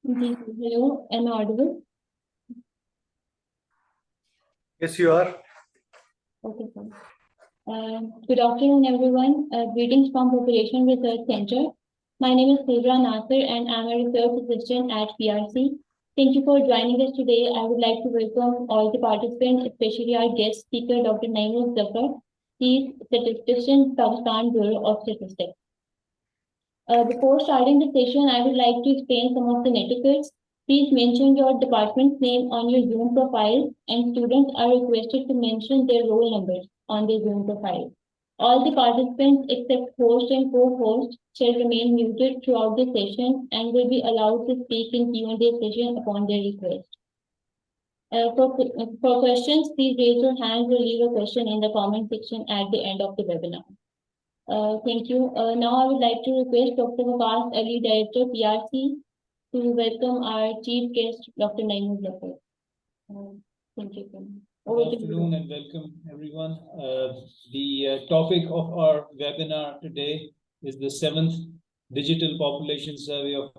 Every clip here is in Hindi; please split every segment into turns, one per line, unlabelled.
Hello, am I audible?
Yes, you are.
Okay, fine. Good afternoon, everyone. Greetings from Population Research Center. My name is Silvra Nasir, and I'm a research assistant at PRC. Thank you for joining us today. I would like to welcome all the participants, especially our guest speaker, Dr. Naeem Zafar. He is statistician, Pakistan Bureau of Statistics. Before starting the session, I would like to explain some of the etiquettes. Please mention your department's name on your Zoom profile, and students are requested to mention their roll numbers on their Zoom profile. All the participants except host and co-host shall remain muted throughout the session and will be allowed to speak in Q&A session upon their request. For questions, please raise your hand or leave a question in the comment section at the end of the webinar. Thank you. Now I would like to request Dr. Waqas Ali, Director PRC, to welcome our chief guest, Dr. Naeem Zafar. Thank you.
Good afternoon and welcome everyone. The topic of our webinar today is the 7th Digital Population Survey of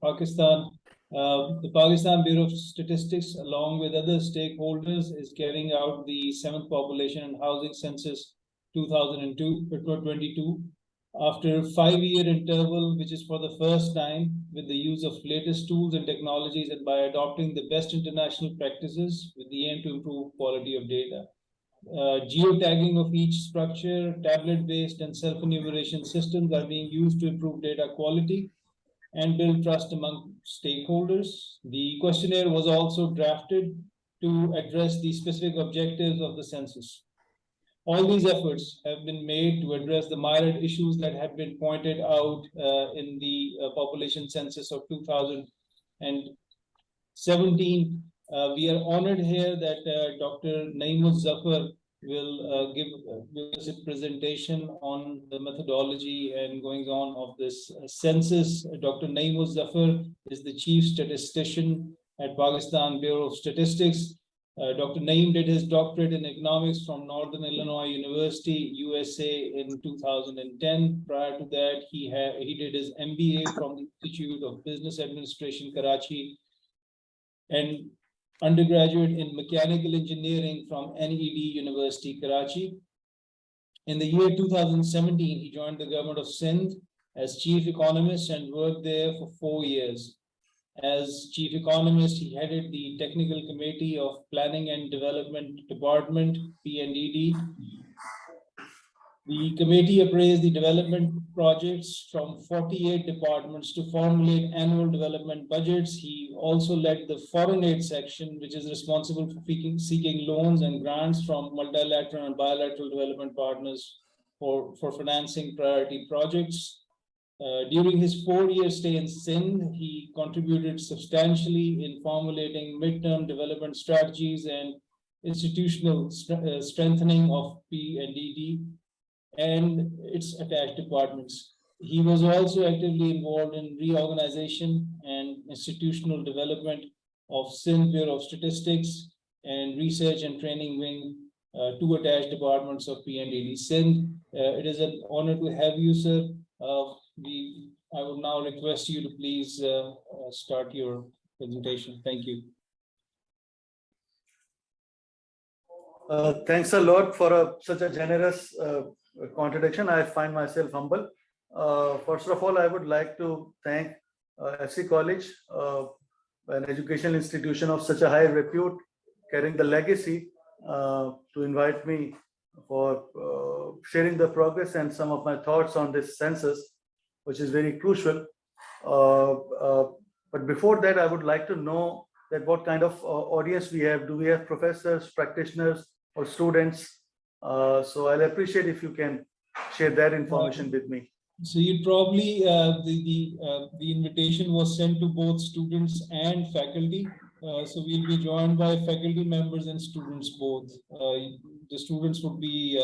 Pakistan. The Pakistan Bureau of Statistics, along with other stakeholders, is carrying out the 7th Population and Housing Census 2022 after a 5-year interval, which is for the first time with the use of latest tools and technologies and by adopting the best international practices with the aim to improve quality of data. Geotagging of each structure, tablet-based and self-enumeration systems are being used to improve data quality and build trust among stakeholders. The questionnaire was also drafted to address the specific objectives of the census. All these efforts have been made to address the myriad issues that have been pointed out in the population census of 2017. We are honored here that Dr. Naeem Zafar will give us a presentation on the methodology and goings on of this census. Dr. Naeem Zafar is the chief statistician at Pakistan Bureau of Statistics. Dr. Naeem did his doctorate in economics from Northern Illinois University, USA in 2010. Prior to that, he did his MBA from the Institute of Business Administration, Karachi, and undergraduate in mechanical engineering from NED University, Karachi. In the year 2017, he joined the government of Sindh as chief economist and worked there for 4 years. As chief economist, he headed the technical committee of Planning and Development Department, PNDD. The committee appraised the development projects from 48 departments to formulate annual development budgets. He also led the foreign aid section, which is responsible for seeking loans and grants from multilateral and bilateral development partners for financing priority projects. During his 4-year stay in Sindh, he contributed substantially in formulating midterm development strategies and institutional strengthening of PNDD and its attached departments. He was also actively involved in reorganization and institutional development of Sindh Bureau of Statistics and Research and Training Wing, 2 attached departments of PNDD Sindh. It is an honor to have you, sir. I would now request you to please start your presentation. Thank you.
Thanks a lot for such a generous contradiction. I find myself humble. First of all, I would like to thank FC College, an educational institution of such a high repute, carrying the legacy, to invite me for sharing the progress and some of my thoughts on this census, which is very crucial. But before that, I would like to know that what kind of audience we have. Do we have professors, practitioners, or students? So I'll appreciate if you can share that information with me.
So you probably, the invitation was sent to both students and faculty. So we'll be joined by faculty members and students both. The students would be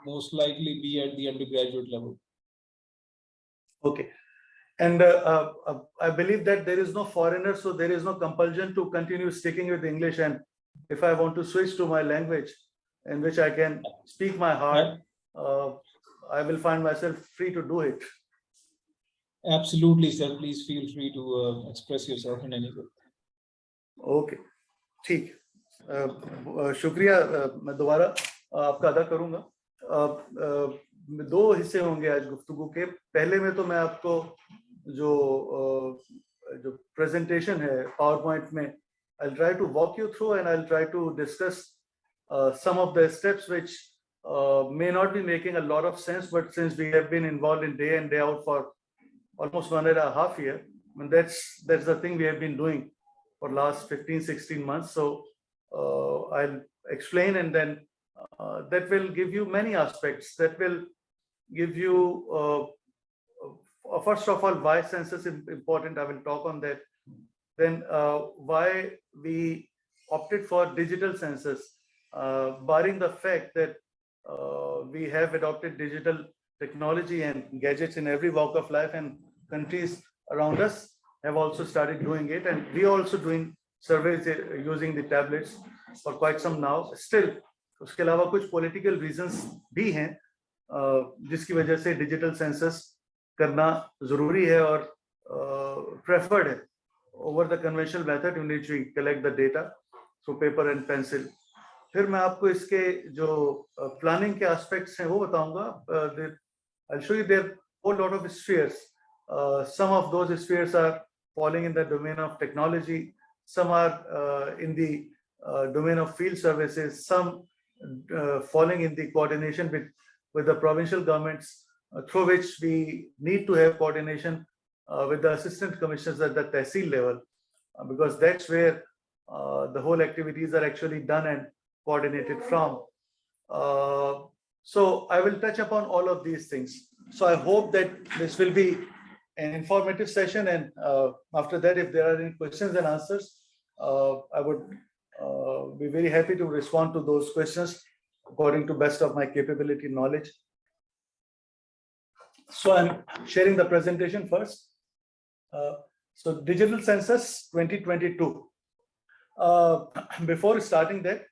most likely be at the undergraduate level.
Okay. And I believe that there is no foreigner, so there is no compulsion to continue sticking with English. And if I want to switch to my language in which I can speak my heart, I will find myself free to do it.
Absolutely, sir. Please feel free to express yourself in any way.
Okay, ठीक। शुक्रिया। मैं दोबारा आपका अदा करूंगा। दो हिस्से होंगे आज गुफ्तगू के। पहले में तो मैं आपको जो प्रेजेंटेशन है पावर पॉइंट में, I'll try to walk you through and I'll try to discuss some of the steps which may not be making a lot of sense, but since we have been involved in day in day out for almost 1.5 years, I mean, that's the thing we have been doing for last 15-16 months. So I'll explain, and then that will give you many aspects. That will give you first of all why census is important. I will talk on that. Then why we opted for digital census, barring the fact that we have adopted digital technology and gadgets in every walk of life, and countries around us have also started doing it, and we are also doing surveys using the tablets for quite some now. Still, उसके अलावा कुछ political reasons भी हैं जिसकी वजह से digital census करना जरूरी है और preferred है over the conventional method in which we collect the data through paper and pencil. फिर मैं आपको इसके जो planning के aspects हैं वो बताऊंगा. I'll show you there are a whole lot of spheres. Some of those spheres are falling in the domain of technology. Some are in the domain of field services. Some falling in the coordination with the provincial governments, through which we need to have coordination with the assistant commissioners at the tehsil level, because that's where the whole activities are actually done and coordinated from. So I will touch upon all of these things. So I hope that this will be an informative session, and after that, if there are any questions and answers, I would be very happy to respond to those questions according to best of my capability and knowledge. So I'm sharing the presentation first. So Digital Census 2022. Before starting that,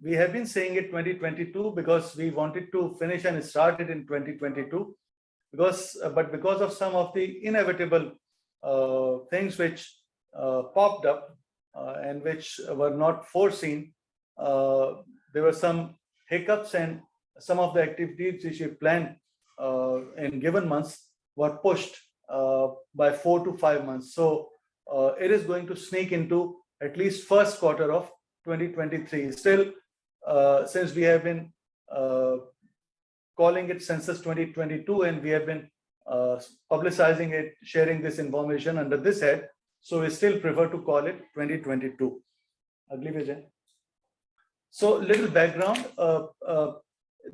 we have been saying it 2022 because we wanted to finish and start it in 2022, but because of some of the inevitable things which popped up and which were not foreseen, there were some hiccups, and some of the activities which we planned in given months were pushed by 4 to 5 months. So it is going to sneak into at least first quarter of 2023. Still, since we have been calling it Census 2022, and we have been publicizing it, sharing this information under this head, so we still prefer to call it 2022. Agli Vijay. So little background.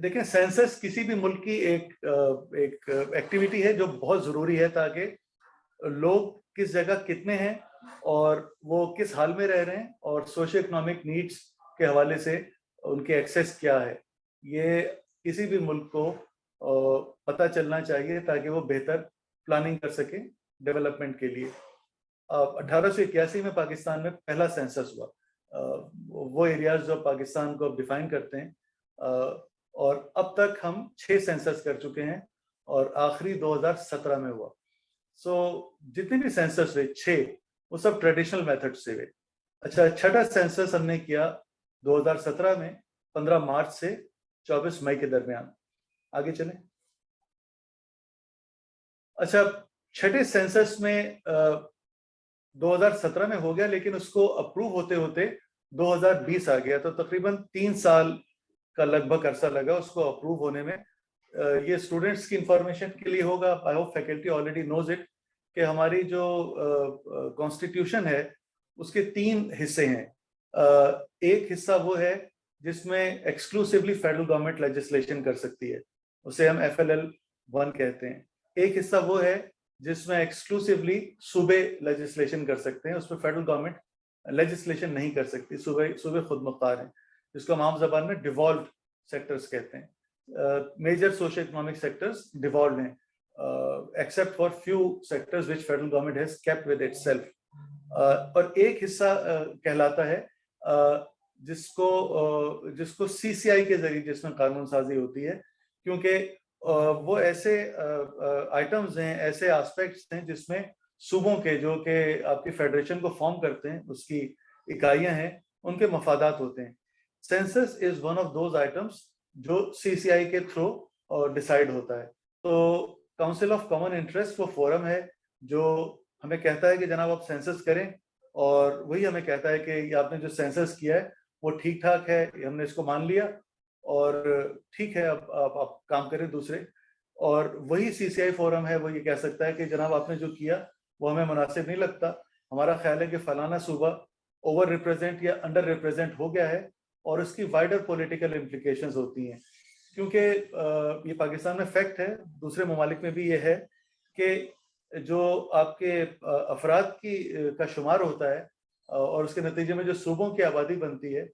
देखें, सेंसस किसी भी मुल्क की एक एक्टिविटी है जो बहुत जरूरी है ताकि लोग किस जगह कितने हैं और वो किस हाल में रह रहे हैं और सोशो इकोनॉमिक नीड्स के हवाले से उनके एक्सेस क्या है, ये किसी भी मुल्क को पता चलना चाहिए ताकि वो बेहतर प्लानिंग कर सके डेवलपमेंट के लिए. 1881 में पाकिस्तान में पहला सेंसस हुआ. वो एरियाज जो पाकिस्तान को डिफाइन करते हैं, और अब तक हम 6 सेंसस कर चुके हैं और आखिरी 2017 में हुआ. सो जितने भी सेंसस हुए 6, वो सब ट्रेडिशनल मेथड से हुए. अच्छा, छठा सेंसस हमने किया 2017 में 15 मार्च से 24 मई के दरमियान. आगे चलें. अच्छा, छठे सेंसस में 2017 में हो गया, लेकिन उसको अप्रूव होते होते 2020 आ गया, तो तकरीबन 3 साल का लगभग अरसा लगा उसको अप्रूव होने में. ये स्टूडेंट्स की इंफॉर्मेशन के लिए होगा. I hope faculty already knows it कि हमारी जो कॉन्स्टिट्यूशन है उसके 3 हिस्से हैं. एक हिस्सा वो है जिसमें एक्सक्लूसिवली फेडरल गवर्नमेंट लेजिस्लेशन कर सकती है, उसे हम FLL1 कहते हैं. एक हिस्सा वो है जिसमें एक्सक्लूसिवली सूबे लेजिस्लेशन कर सकते हैं, उसमें फेडरल गवर्नमेंट लेजिस्लेशन नहीं कर सकती. सूबे खुद मुख्तार हैं, जिसको हम आम जबान में डिवॉल्व्ड सेक्टर्स कहते हैं. मेजर सोशो इकोनॉमिक सेक्टर्स डिवॉल्व्ड हैं, except for few sectors which federal government has kept with itself. और एक हिस्सा कहलाता है जिसको CCI के जरिए जिसमें कानून साजी होती है, क्योंकि वो ऐसे आइटम्स हैं, ऐसे एस्पेक्ट्स हैं जिसमें सूबों के, जो कि आपकी फेडरेशन को फॉर्म करते हैं, उसकी इकाइयां हैं, उनके मफादात होते हैं। Census is one of those items जो CCI के थ्रू डिसाइड होता है। तो काउंसिल ऑफ कॉमन इंटरेस्ट वो फोरम है जो हमें कहता है कि जनाब आप सेंसस करें, और वही हमें कहता है कि ये आपने जो सेंसस किया है वो ठीक ठाक है, हमने इसको मान लिया और ठीक है, अब आप काम करें दूसरे। और वही CCI फोरम है, वो ये कह सकता है कि जनाब आपने जो किया वो हमें मुनासिब नहीं लगता, हमारा ख्याल है कि फलाना सूबा ओवर रिप्रेजेंट या अंडर रिप्रेजेंट हो गया है, और उसकी वाइडर पॉलिटिकल इम्प्लीकेशंस होती हैं। क्योंकि ये पाकिस्तान में फैक्ट है, दूसरे ममालिक में भी ये है कि जो आपके अफराद की का शुमार होता है और उसके नतीजे में जो सूबों की आबादी बनती है,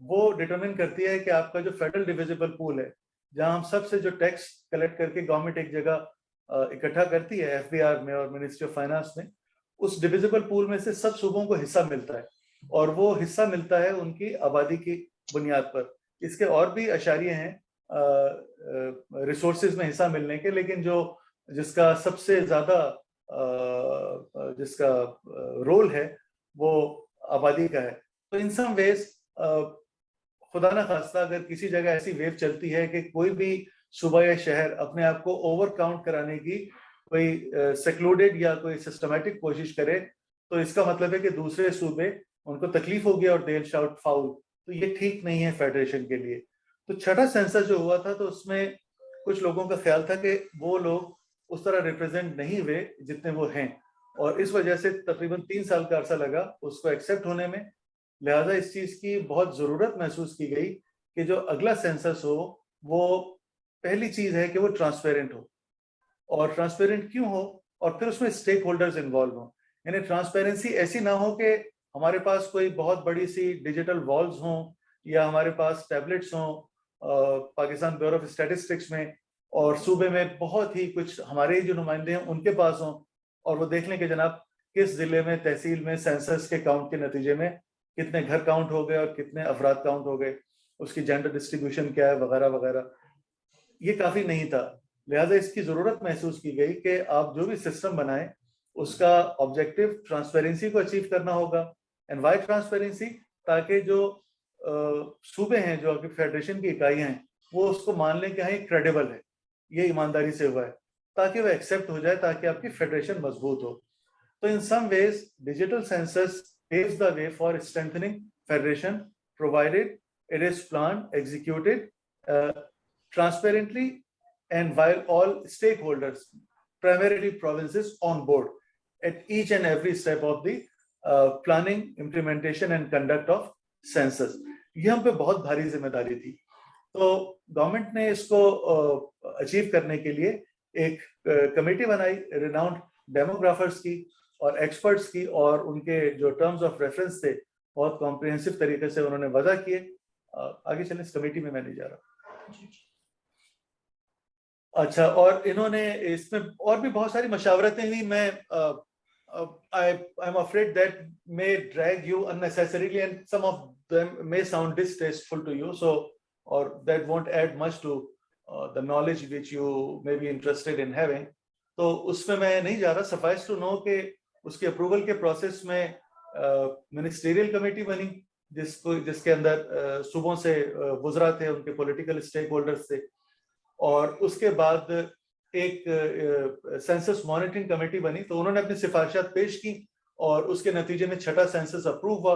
वो डिटरमिन करती है कि आपका जो फेडरल डिविजिबल पूल है, जहां हम सबसे जो टैक्स कलेक्ट करके गवर्नमेंट एक जगह इकट्ठा करती है FBR में और मिनिस्ट्री ऑफ फाइनेंस में, उस डिविजिबल पूल में से सब सूबों को हिस्सा मिलता है, और वो हिस्सा मिलता है उनकी आबादी की बुनियाद पर। इसके और भी अशारिये हैं रिसोर्सेज में हिस्सा मिलने के, लेकिन जो जिसका सबसे ज्यादा जिसका रोल है वो आबादी का है। तो इन सम वेज खुदा ना खास्ता अगर किसी जगह ऐसी वेव चलती है कि कोई भी सूबा या शहर अपने आप को ओवर काउंट कराने की कोई सेक्लूडेड या कोई सिस्टमेटिक कोशिश करे, तो इसका मतलब है कि दूसरे सूबे उनको तकलीफ होगी और दे विल शाउट फाउल। तो ये ठीक नहीं है फेडरेशन के लिए। तो छठा सेंसस जो हुआ था, तो उसमें कुछ लोगों का ख्याल था कि वो लोग उस तरह रिप्रेजेंट नहीं हुए जितने वो हैं, और इस वजह से तकरीबन 3 साल का अरसा लगा उसको एक्सेप्ट होने में। लिहाजा इस चीज की बहुत जरूरत महसूस की गई कि जो अगला सेंसस हो वो पहली चीज है कि वो ट्रांसपेरेंट हो। और ट्रांसपेरेंट क्यों हो? और फिर उसमें स्टेक होल्डर्स इन्वॉल्व हो। यानी ट्रांसपेरेंसी ऐसी ना हो कि हमारे पास कोई बहुत बड़ी सी डिजिटल वॉल्स हों या हमारे पास टैबलेट्स हों पाकिस्तान ब्यूरो ऑफ स्टैटिस्टिक्स में, और सूबे में बहुत ही कुछ हमारे ही जो नुमाइंदे हैं उनके पास हों, और वो देख लें कि जनाब किस जिले में, तहसील में सेंसस के काउंट के नतीजे में कितने घर काउंट हो गए और कितने अफराद काउंट हो गए, उसकी जेंडर डिस्ट्रीब्यूशन क्या है, वगैरह वगैरह। ये काफी नहीं था। लिहाजा इसकी जरूरत महसूस की गई कि आप जो भी सिस्टम बनाएं उसका ऑब्जेक्टिव ट्रांसपेरेंसी को अचीव करना होगा। And why transparency? ताकि जो सूबे हैं, जो आपकी फेडरेशन की इकाइयां हैं, वो उसको मान लें कि हाँ ये क्रेडिबल है, ये ईमानदारी से हुआ है, ताकि वो एक्सेप्ट हो जाए, ताकि आपकी फेडरेशन मजबूत हो। तो in some ways digital census paves the way for strengthening federation, provided it is planned, executed transparently, and while all stakeholders, primarily provinces, on board at each and every step of the planning, implementation and conduct of census. ये हम पे बहुत भारी जिम्मेदारी थी। तो गवर्नमेंट ने इसको अचीव करने के लिए एक कमेटी बनाई रिनाउंड डेमोग्राफर्स की और एक्सपर्ट्स की, और उनके जो टर्म्स ऑफ रेफरेंस थे बहुत कॉम्प्रिहेंसिव तरीके से उन्होंने वजह किए। आगे चलें, इस कमेटी में मैं नहीं जा रहा। अच्छा, और इन्होंने इसमें और भी बहुत सारी मशावरतें हुई। मैं I am afraid that may drag you unnecessarily and some of them may sound distasteful to you, so और that won't add much to the knowledge which you may be interested in having. तो उसमें मैं नहीं जा रहा। सफाइस टू नो कि उसके अप्रूवल के प्रोसेस में मिनिस्टेरियल कमेटी बनी, जिसके अंदर सूबों से वुज़रा थे, उनके पॉलिटिकल स्टेक होल्डर्स थे, और उसके बाद एक सेंसस मॉनिटरिंग कमेटी बनी। तो उन्होंने अपनी सिफारिशात पेश की और उसके नतीजे में छठा सेंसस अप्रूव हुआ,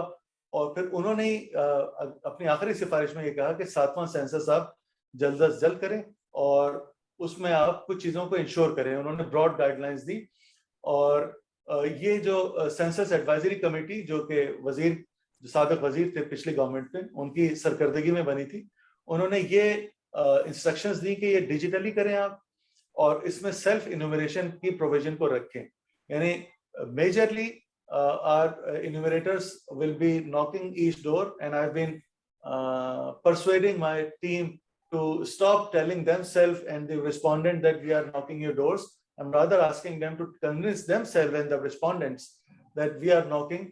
और फिर उन्होंने ही अपनी आखिरी सिफारिश में ये कहा कि 7वां सेंसस आप जल्द अज जल्द करें और उसमें आप कुछ चीज़ों को इंश्योर करें। उन्होंने ब्रॉड गाइडलाइंस दी, और ये जो सेंसस एडवाइजरी कमेटी जो कि वजीर, जो साबिक वजीर थे पिछली गवर्नमेंट में, उनकी सरकर्दगी में बनी थी, उन्होंने ये इंस्ट्रक्शंस दी कि ये डिजिटली करें आप, और इसमें सेल्फ इन्यूमरेशन की प्रोविजन को रखें। यानी majorly our enumerators will be knocking each door, and I've been persuading my team to stop telling themselves and the respondent that we are knocking your doors. I'm rather asking them to convince themselves and the respondents that we are knocking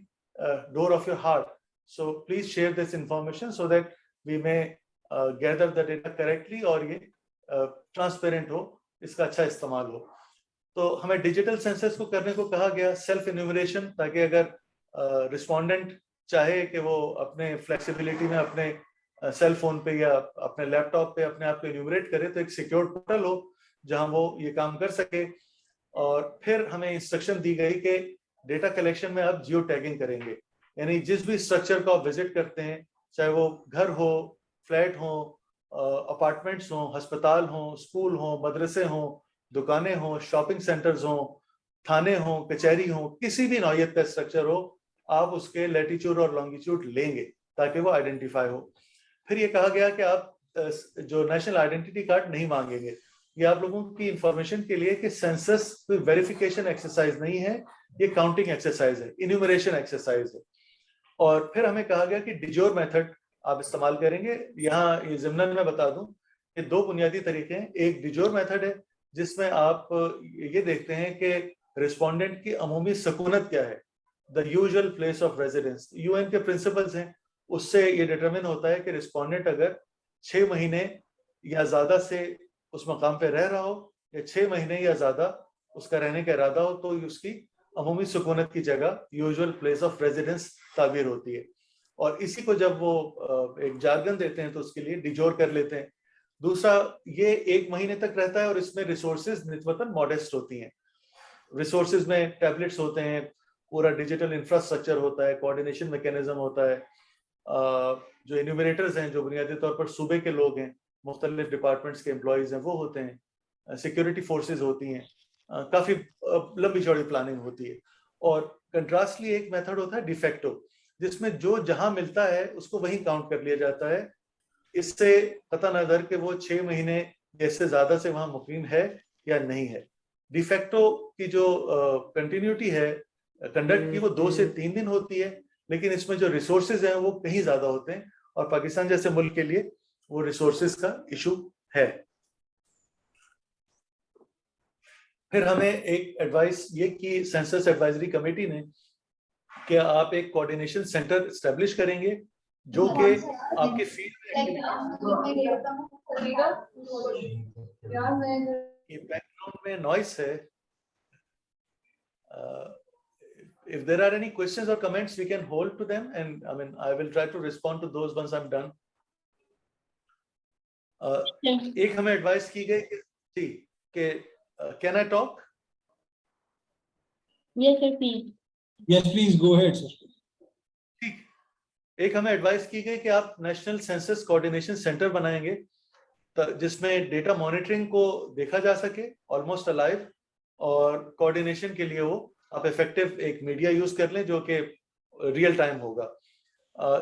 door of your heart. So please share this information so that we may gather the data correctly, और ये ट्रांसपेरेंट हो, इसका अच्छा इस्तेमाल हो। तो हमें डिजिटल सेंसस को करने को कहा गया, सेल्फ इन्यूमरेशन, ताकि अगर रिस्पोंडेंट चाहे कि वो अपने फ्लेक्सिबिलिटी में अपने सेल फोन पे या अपने लैपटॉप पे अपने आप को इन्यूमरेट करे, तो एक सिक्योर पोर्टल हो जहां वो ये काम कर सके। और फिर हमें इंस्ट्रक्शन दी गई कि डेटा कलेक्शन में आप जियो टैगिंग करेंगे, यानी जिस भी स्ट्रक्चर को आप विजिट करते हैं, चाहे वो घर हो, फ्लैट हो, अपार्टमेंट्स हो, अस्पताल हो, स्कूल हो, मदरसे हो, दुकानें हो, शॉपिंग सेंटर्स हो, थाने हो, कचहरी हो, किसी भी नौयत का स्ट्रक्चर हो, आप उसके लैटिट्यूड और लॉन्गिट्यूड लेंगे ताकि वो आइडेंटिफाई हो। फिर ये कहा गया कि आप जो नेशनल आइडेंटिटी कार्ड नहीं मांगेंगे। ये आप लोगों की इंफॉर्मेशन के लिए कि सेंसस कोई वेरिफिकेशन एक्सरसाइज नहीं है, ये काउंटिंग एक्सरसाइज है, इन्यूमरेशन एक्सरसाइज है। और फिर हमें कहा गया कि डिजोर मेथड आप इस्तेमाल करेंगे। यहाँ ये ज़िम्नन में बता दूं कि दो बुनियादी तरीके हैं। एक डिजोर मेथड है जिसमें आप ये देखते हैं कि रिस्पोंडेंट की अमूमी सकूनत क्या है, the usual place of residence. UN के प्रिंसिपल्स हैं, उससे ये डिटरमिन होता है कि रिस्पोंडेंट अगर 6 महीने या ज्यादा से उस मकाम पे रह रहा हो, या 6 महीने या ज्यादा उसका रहने का इरादा हो, तो उसकी अमूमी सुकूनत की जगह यूजुअल प्लेस ऑफ रेजिडेंस ताबीर होती है। और इसी को जब वो एक जार्गन देते हैं तो उसके लिए डिजोर कर लेते हैं। दूसरा, ये 1 महीने तक रहता है और इसमें रिसोर्सेज निस्बतन मॉडेस्ट होती हैं। रिसोर्सेज में टैबलेट्स होते हैं, पूरा डिजिटल इंफ्रास्ट्रक्चर होता है, कोऑर्डिनेशन मैकेनिज्म होता है। जो इन्यूमरेटर्स हैं, जो बुनियादी तौर पर सूबे के लोग हैं, मुख्तलिफ डिपार्टमेंट्स के एम्प्लॉयज हैं, वो होते हैं। सिक्योरिटी फोर्सेज होती हैं, काफी लंबी चौड़ी प्लानिंग होती है। और कंट्रास्टली एक मेथड होता है डिफेक्टो, जिसमें जो जहां मिलता है उसको वहीं काउंट कर लिया जाता है। इससे पता नजर कि वो 6 महीने या इससे ज्यादा से वहां मुकीम है या नहीं है। डिफेक्टो की जो कंटिन्यूटी है कंडक्ट की, वो 2 से 3 दिन होती है, लेकिन इसमें जो रिसोर्सेज हैं वो कहीं ज्यादा होते हैं, और पाकिस्तान जैसे मुल्क के लिए वो रिसोर्सेज का इशू है। फिर हमें एक एडवाइस ये की सेंसस एडवाइजरी कमेटी ने कि आप एक कोऑर्डिनेशन सेंटर एस्टेब्लिश करेंगे जो कि आपके फील्ड बैकग्राउंड में नॉइस है। If there are any questions or comments, we can hold to them, and I mean, I will try to respond to those once I'm done. एक हमें एडवाइस की गई कि can I talk?
Yes, sir, please.
Yes, please go ahead, sir.
ठीक, एक हमें एडवाइस की गई कि आप नेशनल सेंसस कोऑर्डिनेशन सेंटर बनाएंगे जिसमें डेटा मॉनिटरिंग को देखा जा सके ऑलमोस्ट अलाइव, और कोऑर्डिनेशन के लिए वो आप इफेक्टिव एक मीडिया यूज कर लें जो कि रियल टाइम होगा।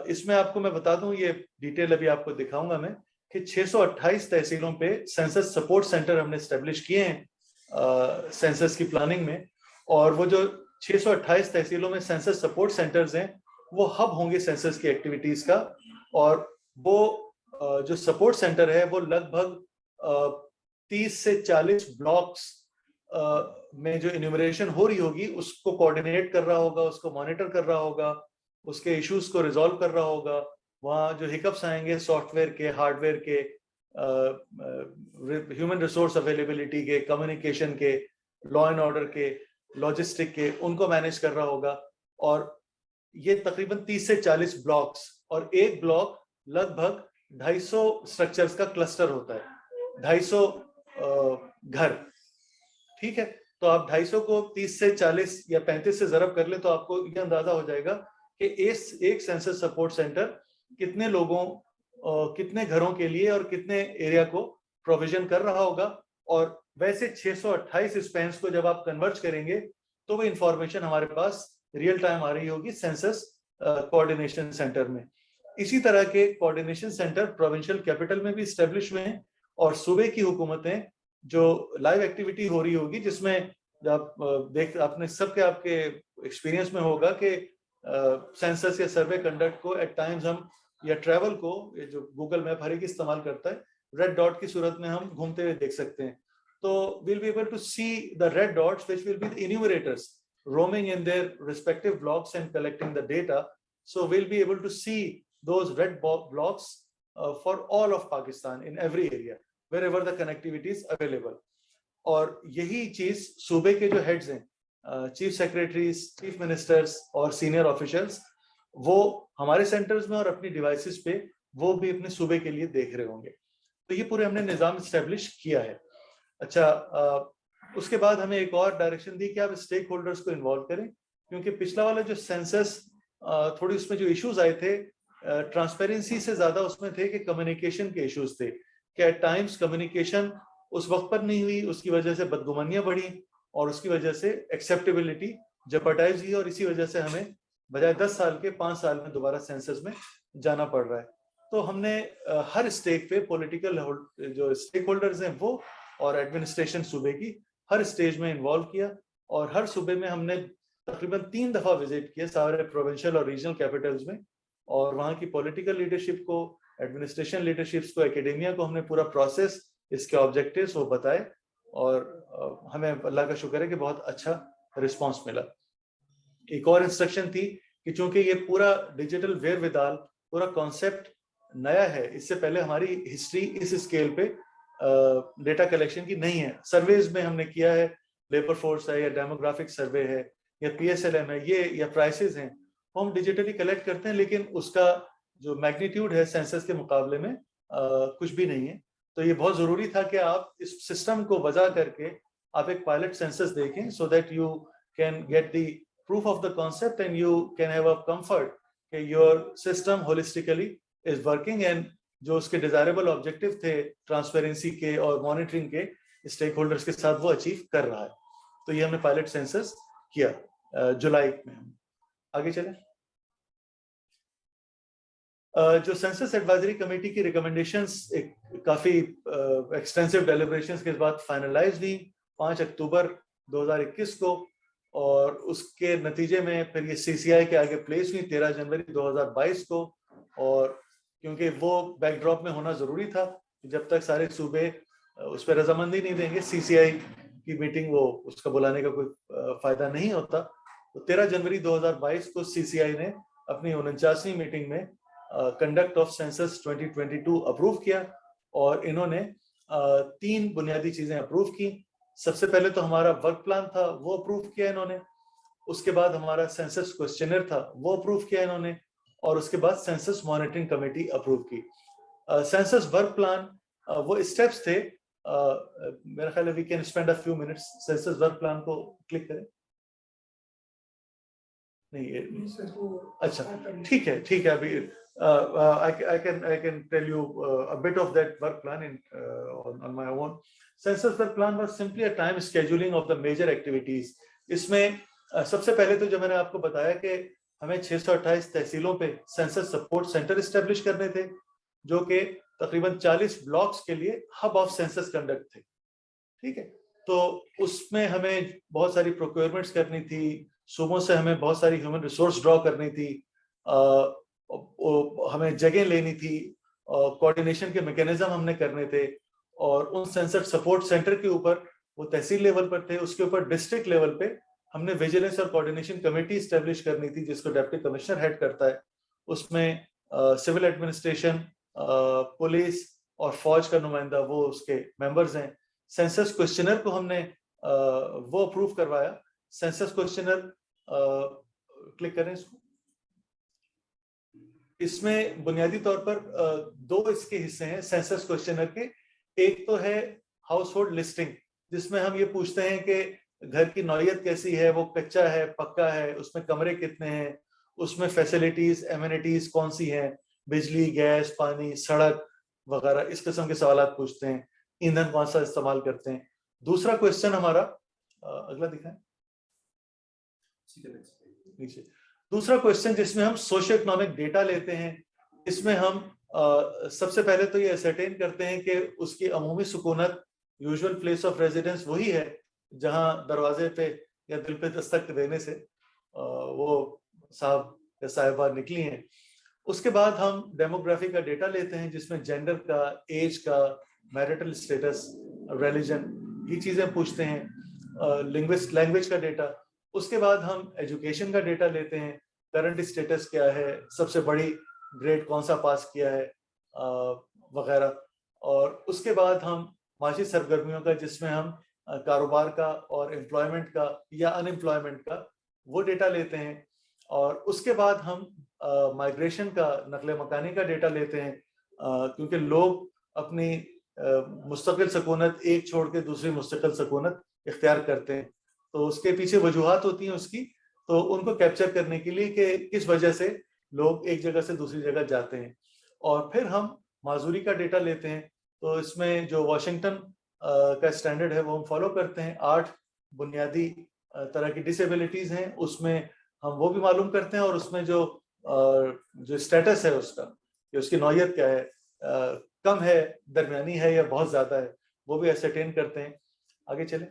इसमें आपको मैं बता दूं, ये डिटेल अभी आपको दिखाऊंगा मैं, कि 628 तहसीलों पे सेंसस सपोर्ट सेंटर हमने एस्टेब्लिश किए हैं सेंसस की प्लानिंग में। और वो जो 628 तहसीलों में सेंसस सपोर्ट सेंटर्स हैं, वो हब होंगे सेंसस की एक्टिविटीज का। और वो जो सपोर्ट सेंटर है वो लगभग 30 से 40 ब्लॉक्स में जो इन्यूमरेशन हो रही होगी उसको कोऑर्डिनेट कर रहा होगा, उसको मॉनिटर कर रहा होगा, उसके इश्यूज को रिजॉल्व कर रहा होगा। वहाँ जो हिकअप्स आएंगे सॉफ्टवेयर के, हार्डवेयर के, ह्यूमन रिसोर्स अवेलेबिलिटी के, कम्युनिकेशन के, लॉ एंड ऑर्डर के, लॉजिस्टिक के, उनको मैनेज कर रहा होगा। और ये तकरीबन 30 से 40 ब्लॉक्स, और एक ब्लॉक लगभग 250 स्ट्रक्चर्स का क्लस्टर होता है, 250 घर। ठीक है, तो आप 250 को 30 से 40 या 35 से ज़रब कर ले तो आपको ये अंदाजा हो जाएगा कि इस एक सेंसस सपोर्ट सेंटर कितने लोगों, कितने घरों के लिए और कितने एरिया को प्रोविजन कर रहा होगा। और वैसे 628 स्पैन्स को जब आप कन्वर्ज करेंगे तो वो इंफॉर्मेशन हमारे पास रियल टाइम आ रही होगी सेंसस कोऑर्डिनेशन सेंटर में। इसी तरह के कोऑर्डिनेशन सेंटर प्रोविंशियल कैपिटल में भी स्टैब्लिश हुए हैं, और सूबे की हुकूमतें जो लाइव एक्टिविटी हो रही होगी, जिसमें जब आपने सबके आपके एक्सपीरियंस में होगा कि सेंसस या सर्वे कंडक्ट को एट टाइम्स हम, या ट्रैवल को, ये जो गूगल मैप हर एक इस्तेमाल करता है, रेड डॉट की सूरत में हम घूमते हुए देख सकते हैं। तो we'll be able to see the red dots, which will be the enumerators roaming in their respective blocks and collecting the data. So we'll be able to see those red blocks for all of Pakistan in every area. wherever the connectivity is available. और यही चीज सूबे के जो हेड्स हैं, चीफ सेक्रेटरीज, चीफ मिनिस्टर्स और सीनियर ऑफिशियल्स, वो हमारे सेंटर्स में और अपनी डिवाइसेस पे वो भी अपने सूबे के लिए देख रहे होंगे। तो ये पूरे हमने निज़ाम स्टैब्लिश किया है। अच्छा, उसके बाद हमें एक और डायरेक्शन दी कि आप स्टेक होल्डर्स को इन्वॉल्व करें, क्योंकि पिछला वाला जो सेंसस थोड़ी उसमें जो इश्यूज आए थे, ट्रांसपेरेंसी से ज्यादा उसमें थे कि कम्युनिकेशन के इश्यूज थे, कि एट टाइम्स कम्युनिकेशन उस वक्त पर नहीं हुई, उसकी वजह से बदगुमानियां बढ़ी और उसकी वजह से एक्सेप्टेबिलिटी जेपरडाइज हुई, और इसी वजह से हमें बजाय 10 साल के 5 साल में दोबारा सेंसस में जाना पड़ रहा है। तो हमने हर स्टेक पे पॉलिटिकल जो स्टेक होल्डर्स हैं वो और एडमिनिस्ट्रेशन सूबे की हर स्टेज में इन्वॉल्व किया, और हर सूबे में हमने तकरीबन 3 दफा विजिट किया, सारे प्रोविंशियल और रीजनल कैपिटल्स में, और वहाँ की पॉलिटिकल लीडरशिप को, एडमिनिस्ट्रेशन लीडरशिप्स को, एकेडेमिया को हमने पूरा प्रोसेस, इसके ऑब्जेक्टिव्स वो बताए, और हमें अल्लाह का शुक्र है कि बहुत अच्छा रिस्पांस मिला। एक और इंस्ट्रक्शन थी कि चूंकि ये पूरा डिजिटल वेरविदाल पूरा कॉन्सेप्ट नया है, इससे पहले हमारी हिस्ट्री इस स्केल पे डेटा कलेक्शन की नहीं है। सर्वेज में हमने किया है, लेबर फोर्स है या डेमोग्राफिक सर्वे है या PSLM है, ये या प्राइसेस हैं, हम डिजिटली कलेक्ट करते हैं, लेकिन उसका जो मैग्नीट्यूड है सेंसस के मुकाबले में कुछ भी नहीं है। तो ये बहुत जरूरी था कि आप इस सिस्टम को वजह करके आप एक पायलट सेंसस देखें, so that you can get the proof of the concept and you can have a comfort कि your system holistically is working, and जो उसके desirable objective थे ट्रांसपेरेंसी के और मॉनिटरिंग के स्टेक होल्डर्स के साथ वो अचीव कर रहा है। तो ये हमने पायलट सेंसस किया जुलाई में। आगे चले, जो सेंसस एडवाइजरी कमेटी की रिकमेंडेशंस एक काफी एक्सटेंसिव डेलिब्रेशंस के बाद फाइनलाइज हुई 5 अक्टूबर 2021 को, और उसके नतीजे में फिर ये CCI के आगे प्लेस हुई 13 जनवरी 2022 को। और क्योंकि वो बैकड्रॉप में होना जरूरी था, जब तक सारे सूबे उस पर रजामंदी नहीं देंगे CCI की मीटिंग, वो उसका बुलाने का कोई फायदा नहीं होता। तो 13 जनवरी 2022 को CCI ने अपनी 49वीं मीटिंग में कंडक्ट ऑफ सेंसस 2022 अप्रूव किया, और इन्होंने 3 बुनियादी चीजें अप्रूव की। सबसे पहले तो हमारा वर्क प्लान था वो अप्रूव किया इन्होंने, उसके बाद हमारा सेंसस क्वेश्चनर था वो अप्रूव किया इन्होंने, और उसके बाद सेंसस मॉनिटरिंग कमेटी अप्रूव की। सेंसस वर्क प्लान वो स्टेप्स थे, मेरा ख्याल है we can spend a few minutes. Census work plan को क्लिक करें। नहीं, अच्छा ठीक है अभी I can tell you a bit of that work plan on my own. Census work plan was simply a time scheduling of the major activities. इसमें सबसे पहले तो जो मैंने आपको बताया कि हमें 628 तहसीलों पे सेंसस सपोर्ट सेंटर एस्टेब्लिश करने थे, जो कि तकरीबन 40 ब्लॉक्स के लिए हब ऑफ सेंसस कंडक्ट थे। ठीक है, तो उसमें हमें बहुत सारी प्रोक्योरमेंट्स करनी थी, सूबों से हमें बहुत सारी ह्यूमन रिसोर्स ड्रॉ करनी थी, हमें जगह लेनी थी, कोऑर्डिनेशन के मैकेनिज्म हमने करने थे, और उन सेंसस सपोर्ट सेंटर के ऊपर वो तहसील लेवल पर थे, उसके ऊपर डिस्ट्रिक्ट लेवल पे हमने विजिलेंस और कोऑर्डिनेशन कमेटी एस्टेब्लिश करनी थी, जिसको डिप्टी कमिश्नर हेड करता है। उसमें सिविल एडमिनिस्ट्रेशन, पुलिस और फौज का नुमाइंदा वो उसके मेंबर्स हैं। सेंसस क्वेश्चनर को हमने वो अप्रूव करवाया। सेंसस क्वेश्चनर क्लिक करें इसको। इसमें बुनियादी तौर पर 2 इसके हिस्से हैं सेंसस क्वेश्चनर के। एक तो है हाउस होल्ड लिस्टिंग, जिसमें हम ये पूछते हैं कि घर की नौयत कैसी है, वो कच्चा है, पक्का है, उसमें कमरे कितने हैं, उसमें फैसिलिटीज एमिनिटीज कौन सी हैं, बिजली, गैस, पानी, सड़क वगैरह, इस किस्म के सवाल पूछते हैं। ईंधन कौन सा इस्तेमाल करते हैं। दूसरा क्वेश्चन हमारा अगला दिखाएं नीचे। दूसरा क्वेश्चन जिसमें हम सोशियो इकोनॉमिक डेटा लेते हैं, इसमें हम सबसे पहले तो ये असरटेन करते हैं कि उसकी अमूमी सुकूनत, यूजुअल प्लेस ऑफ रेजिडेंस वही है जहां दरवाजे पे या दिल पे दस्तक देने से वो साहब या साहिबा निकली हैं। उसके बाद हम डेमोग्राफी का डेटा लेते हैं, जिसमें जेंडर का, एज का, मैरिटल स्टेटस, रिलीजन, ये चीजें पूछते हैं। लैंग्वेज का डेटा। उसके बाद हम एजुकेशन का डेटा लेते हैं, करंट स्टेटस क्या है, सबसे बड़ी ग्रेड कौन सा पास किया है वगैरह। और उसके बाद हम माशी सरगर्मियों का, जिसमें हम कारोबार का और एम्प्लॉयमेंट का या अनएम्प्लॉयमेंट का वो डेटा लेते हैं। और उसके बाद हम माइग्रेशन का, नकले मकानी का डेटा लेते हैं, क्योंकि लोग अपनी मुस्तकिल सकूनत एक छोड़ के दूसरी मुस्तकिल सकूनत इख्तियार करते हैं, तो उसके पीछे वजूहात होती हैं उसकी, तो उनको कैप्चर करने के लिए कि किस वजह से लोग एक जगह से दूसरी जगह जाते हैं। और फिर हम माजूरी का डेटा लेते हैं, तो इसमें जो वाशिंगटन का स्टैंडर्ड है वो हम फॉलो करते हैं। 8 बुनियादी तरह की डिसेबिलिटीज हैं, उसमें हम वो भी मालूम करते हैं, और उसमें जो स्टेटस है उसका, कि उसकी नौयत क्या है, कम है, दरमियानी है या बहुत ज्यादा है, वो भी एसरटेन करते हैं। आगे चले।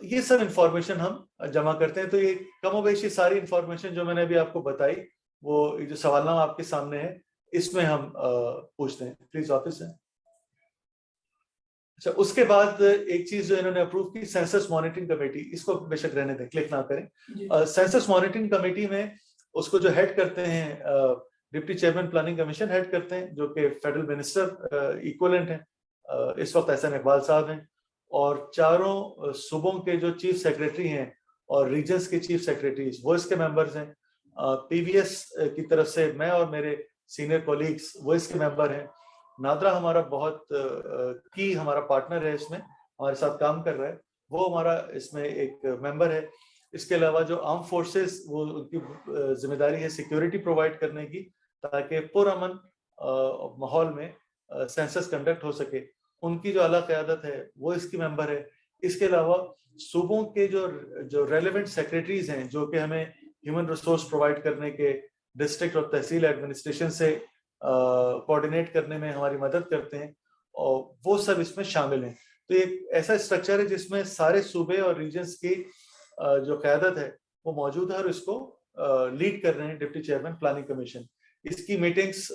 ये सब इंफॉर्मेशन हम जमा करते हैं। तो ये कमोबेशी सारी इंफॉर्मेशन जो मैंने अभी आपको बताई, वो जो सवालनामा आपके सामने है, इसमें हम पूछते हैं। प्लीज वापस है। अच्छा, उसके बाद एक चीज जो इन्होंने अप्रूव की, सेंसस मॉनिटरिंग कमेटी, इसको बेशक रहने दें, क्लिक ना करें। सेंसस मॉनिटरिंग कमेटी में उसको जो हेड करते हैं, deputy chairman planning commission head करते हैं, जो कि फेडरल मिनिस्टर इक्वलेंट हैं। इस वक्त एहसन इकबाल साहब हैं। और चारों सूबों के जो चीफ सेक्रेटरी हैं और रीजन्स के चीफ सेक्रेटरीज वो इसके मेंबर्स हैं। पीवीएस की तरफ से मैं और मेरे सीनियर कोलीग्स वो इसके मेंबर हैं। नादरा हमारा बहुत की हमारा पार्टनर है, इसमें हमारे साथ काम कर रहा है, वो हमारा इसमें एक मेंबर है। इसके अलावा जो आर्म फोर्सेस, वो उनकी जिम्मेदारी है सिक्योरिटी प्रोवाइड करने की, ताकि पुरअमन माहौल में सेंसस कंडक्ट हो सके, उनकी जो आला क़यादत है वो इसकी मेंबर है। इसके अलावा सूबों के जो रेलेवेंट सेक्रेटरीज हैं, जो कि हमें ह्यूमन रिसोर्स प्रोवाइड करने के, डिस्ट्रिक्ट और तहसील एडमिनिस्ट्रेशन से कोऑर्डिनेट करने में हमारी मदद करते हैं, और वो सब इसमें शामिल हैं। तो एक ऐसा स्ट्रक्चर है जिसमें सारे सूबे और रीजन्स की जो क़यादत है वो मौजूद है, और इसको लीड कर रहे हैं डिप्टी चेयरमैन प्लानिंग कमीशन। इसकी मीटिंग्स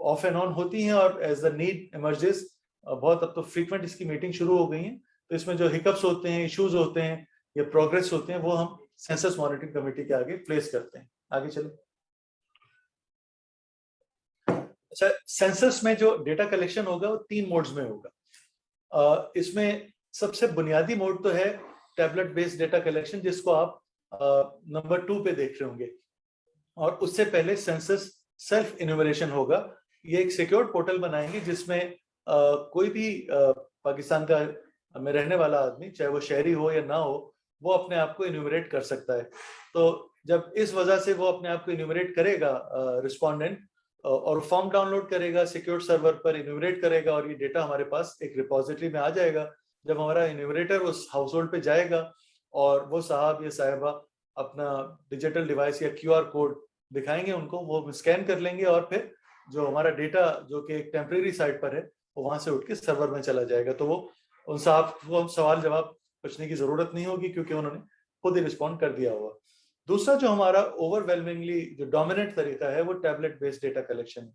ऑफ एंड ऑन होती हैं, और एज द नीड इमर्जेस बहुत अब तो फ्रीक्वेंट इसकी मीटिंग शुरू हो गई हैं। तो इसमें जो हिकअप्स होते हैं, इश्यूज होते हैं या प्रोग्रेस होते हैं, वो हम सेंसस मॉनिटरिंग कमेटी के आगे प्लेस करते हैं। आगे चलो। अच्छा, सेंसस में जो डेटा कलेक्शन होगा वो 3 मोड्स में होगा। इसमें सबसे बुनियादी मोड तो है टैबलेट बेस्ड डेटा कलेक्शन, जिसको आप नंबर 2 पे देख रहे होंगे। और उससे पहले सेंसस सेल्फ इन्यूमरेशन होगा। ये एक सिक्योर पोर्टल बनाएंगे जिसमें कोई भी पाकिस्तान का में रहने वाला आदमी, चाहे वो शहरी हो या ना हो, वो अपने आप को इन्यूमरेट कर सकता है। तो जब इस वजह से वो अपने आप को इन्यूमरेट करेगा रिस्पोंडेंट, और फॉर्म डाउनलोड करेगा, सिक्योर सर्वर पर इन्यूमरेट करेगा, और ये डेटा हमारे पास एक रिपोजिटरी में आ जाएगा। जब हमारा इन्यूमरेटर उस हाउस होल्ड पे जाएगा और वो साहब या साहिबा अपना डिजिटल डिवाइस या क्यूआर कोड दिखाएंगे उनको, वो स्कैन कर लेंगे, और फिर जो हमारा डेटा जो कि एक टेम्परेरी साइट पर है, वो वहां से उठ के सर्वर में चला जाएगा। तो वो उन साहब को सवाल जवाब पूछने की जरूरत नहीं होगी, क्योंकि उन्होंने खुद ही रिस्पॉन्ड कर दिया होगा। दूसरा जो हमारा ओवरवेलमिंगली जो डोमिनेंट तरीका है, वो टैबलेट बेस्ड डेटा कलेक्शन है।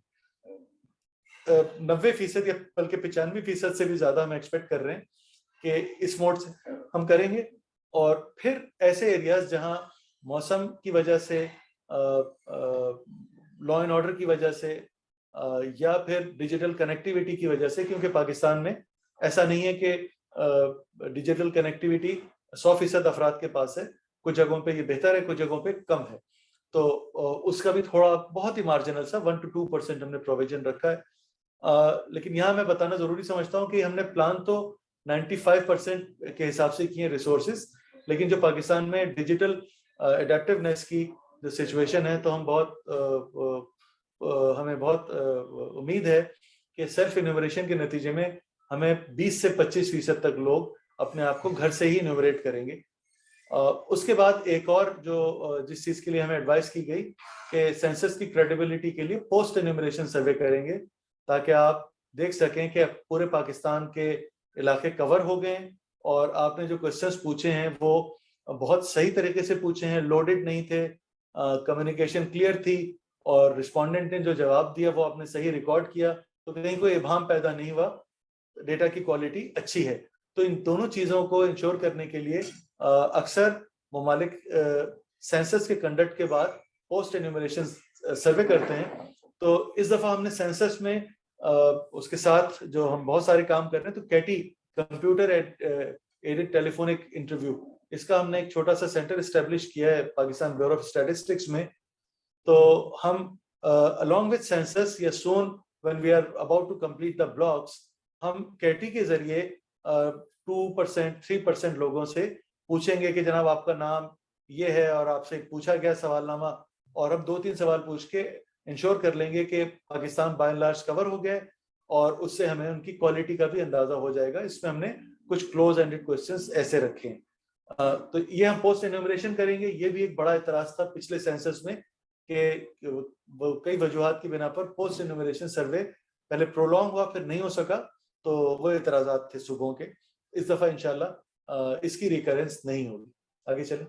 90% या बल्कि 95% से भी ज्यादा हम एक्सपेक्ट कर रहे हैं कि इस मोड से हम करेंगे। और फिर ऐसे एरियाज जहां मौसम की वजह से, लॉ एंड ऑर्डर की वजह से, या फिर डिजिटल कनेक्टिविटी की वजह से, क्योंकि पाकिस्तान में ऐसा नहीं है कि डिजिटल कनेक्टिविटी 100% अफराद के पास है, कुछ जगहों पे ये बेहतर है, कुछ जगहों पे कम है। तो उसका भी थोड़ा बहुत ही मार्जिनल सा 1 to 2% हमने प्रोविजन रखा है। लेकिन यहाँ मैं बताना जरूरी समझता हूँ कि हमने प्लान तो 95% के हिसाब से किए रिसोर्सेज, लेकिन जो पाकिस्तान में डिजिटल एडेप्टिवनेस की जो सिचुएशन है, तो हम हमें बहुत उम्मीद है कि सेल्फ इन्यूमरेशन के नतीजे में हमें 20 से 25% तक लोग अपने आप को घर से ही इन्यूमरेट करेंगे। उसके बाद एक और जो जिस चीज के लिए हमें एडवाइस की गई कि सेंसस की क्रेडिबिलिटी के लिए पोस्ट इन्यूमरेशन सर्वे करेंगे, ताकि आप देख सकें कि पूरे पाकिस्तान के इलाके कवर हो गए, और आपने जो क्वेश्चंस पूछे हैं वो बहुत सही तरीके से पूछे हैं, लोडेड नहीं थे, कम्युनिकेशन क्लियर थी, और रिस्पोंडेंट ने जो जवाब दिया वो आपने सही रिकॉर्ड किया, तो कहीं कोई इबाहम पैदा नहीं हुआ, डेटा की क्वालिटी अच्छी है। तो इन दोनों चीजों को इंश्योर करने के लिए अक्सर ममालिक सेंसस के कंडक्ट के बाद पोस्ट एन्यूमरेशन सर्वे करते हैं, तो इस दफा हमने सेंसस में उसके साथ जो हम बहुत सारे काम कर रहे हैं, तो CATI computer aided telephonic interview, इसका हमने एक छोटा सा सेंटर एस्टेब्लिश किया है पाकिस्तान ब्यूरो ऑफ स्टैटिस्टिक्स में। तो हम along with census या soon when we are about to complete the blocks, हम कैटी के जरिए 2% 3% लोगों से पूछेंगे कि जनाब आपका नाम ये है और आपसे पूछा गया सवालनामा, और हम 2-3 सवाल पूछ के इंश्योर कर लेंगे कि Pakistan by and large cover हो गया, और उससे हमें उनकी क्वालिटी का भी अंदाजा हो जाएगा। इसमें हमने कुछ क्लोज एंडेड क्वेश्चंस ऐसे रखे हैं। तो ये हम पोस्ट इन्यूमरेशन करेंगे। ये भी एक बड़ा इतराज था पिछले सेंसस में कि कई वजूहात की बिना पर पोस्ट इन्यूमरेशन सर्वे पहले प्रोलॉन्ग हुआ, फिर नहीं हो सका, तो वो इतराजात थे सुबहों के। इस दफा इंशाल्लाह इसकी रिकरेंस नहीं होगी। आगे चलें।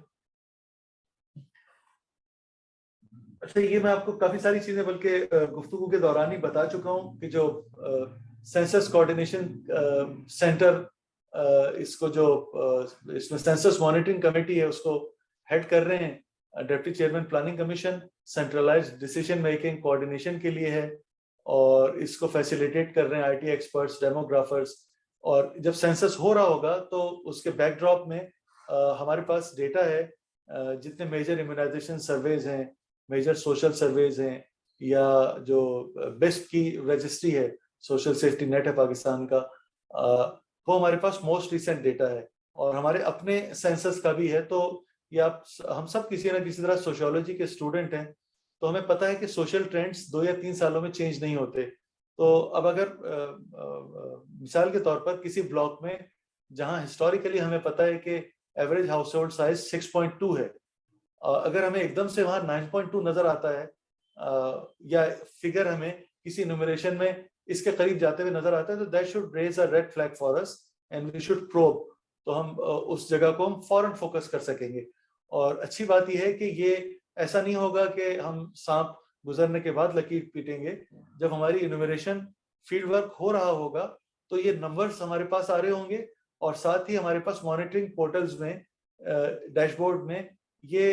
अच्छा, ये मैं आपको काफी सारी चीजें बल्कि गुफ्तगू के दौरान ही बता चुका हूँ कि जो सेंसस कोऑर्डिनेशन सेंटर, इसको जो इसमें सेंसस मॉनिटरिंग कमेटी है उसको हेड कर रहे हैं deputy chairman planning commission, centralised decision making coordination के लिए है, और इसको फैसिलिटेट कर रहे हैं आईटी एक्सपर्ट्स, डेमोग्राफर्स। और जब सेंसस हो रहा होगा तो उसके बैकड्रॉप में हमारे पास डेटा है, जितने मेजर इम्यूनाइजेशन सर्वेज हैं, मेजर सोशल सर्वेज हैं, या जो बेस्ट की रजिस्ट्री है, सोशल सेफ्टी नेट है पाकिस्तान का, वो हमारे पास मोस्ट रिसेंट डेटा है, और हमारे अपने सेंसस का भी है। तो ये आप हम सब किसी ना किसी तरह सोशियोलॉजी के स्टूडेंट हैं, तो हमें पता है कि सोशल ट्रेंड्स 2 या 3 सालों में चेंज नहीं होते। तो अब अगर मिसाल के तौर पर किसी ब्लॉक में जहां हिस्टोरिकली हमें पता है कि एवरेज हाउस होल्ड साइज 6.2 है, अगर हमें एकदम से वहां 9.2 नजर आता है, या फिगर हमें किसी न्यूमरेशन में इसके करीब जाते हुए नजर आता है, तो that should raise a red flag for us and we should probe. तो हम उस जगह को हम फौरन फोकस कर सकेंगे। और अच्छी बात यह है कि ये ऐसा नहीं होगा कि हम सांप गुजरने के बाद लकीर पीटेंगे। जब हमारी इन्यूमरेशन फील्ड वर्क हो रहा होगा तो ये नंबर्स हमारे पास आ रहे होंगे, और साथ ही हमारे पास मॉनिटरिंग पोर्टल्स में, डैशबोर्ड में ये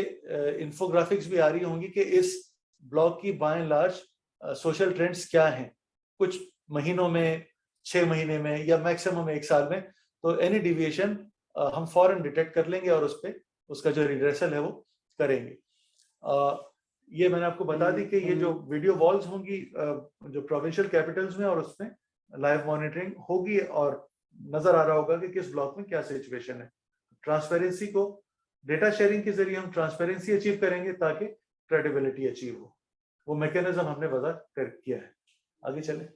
इंफोग्राफिक्स भी आ रही होंगी कि इस ब्लॉक की by and large social trends क्या हैं, कुछ महीनों में, 6 महीने में, या मैक्सिमम 1 साल में। तो एनी डिविएशन हम फौरन डिटेक्ट कर लेंगे और उस पे उसका जो रिड्रेसल है वो करेंगे। ये मैंने आपको बता दी कि ये जो वीडियो वॉल्स होंगी जो प्रोविंशियल कैपिटल्स में, और उसमें लाइव मॉनिटरिंग होगी और नजर आ रहा होगा कि किस ब्लॉक में क्या सिचुएशन है। ट्रांसपेरेंसी को, डेटा शेयरिंग के जरिए हम ट्रांसपेरेंसी अचीव करेंगे ताकि क्रेडिबिलिटी अचीव हो। वो मैकेनिज्म हमने वजह कर किया है। आगे चले।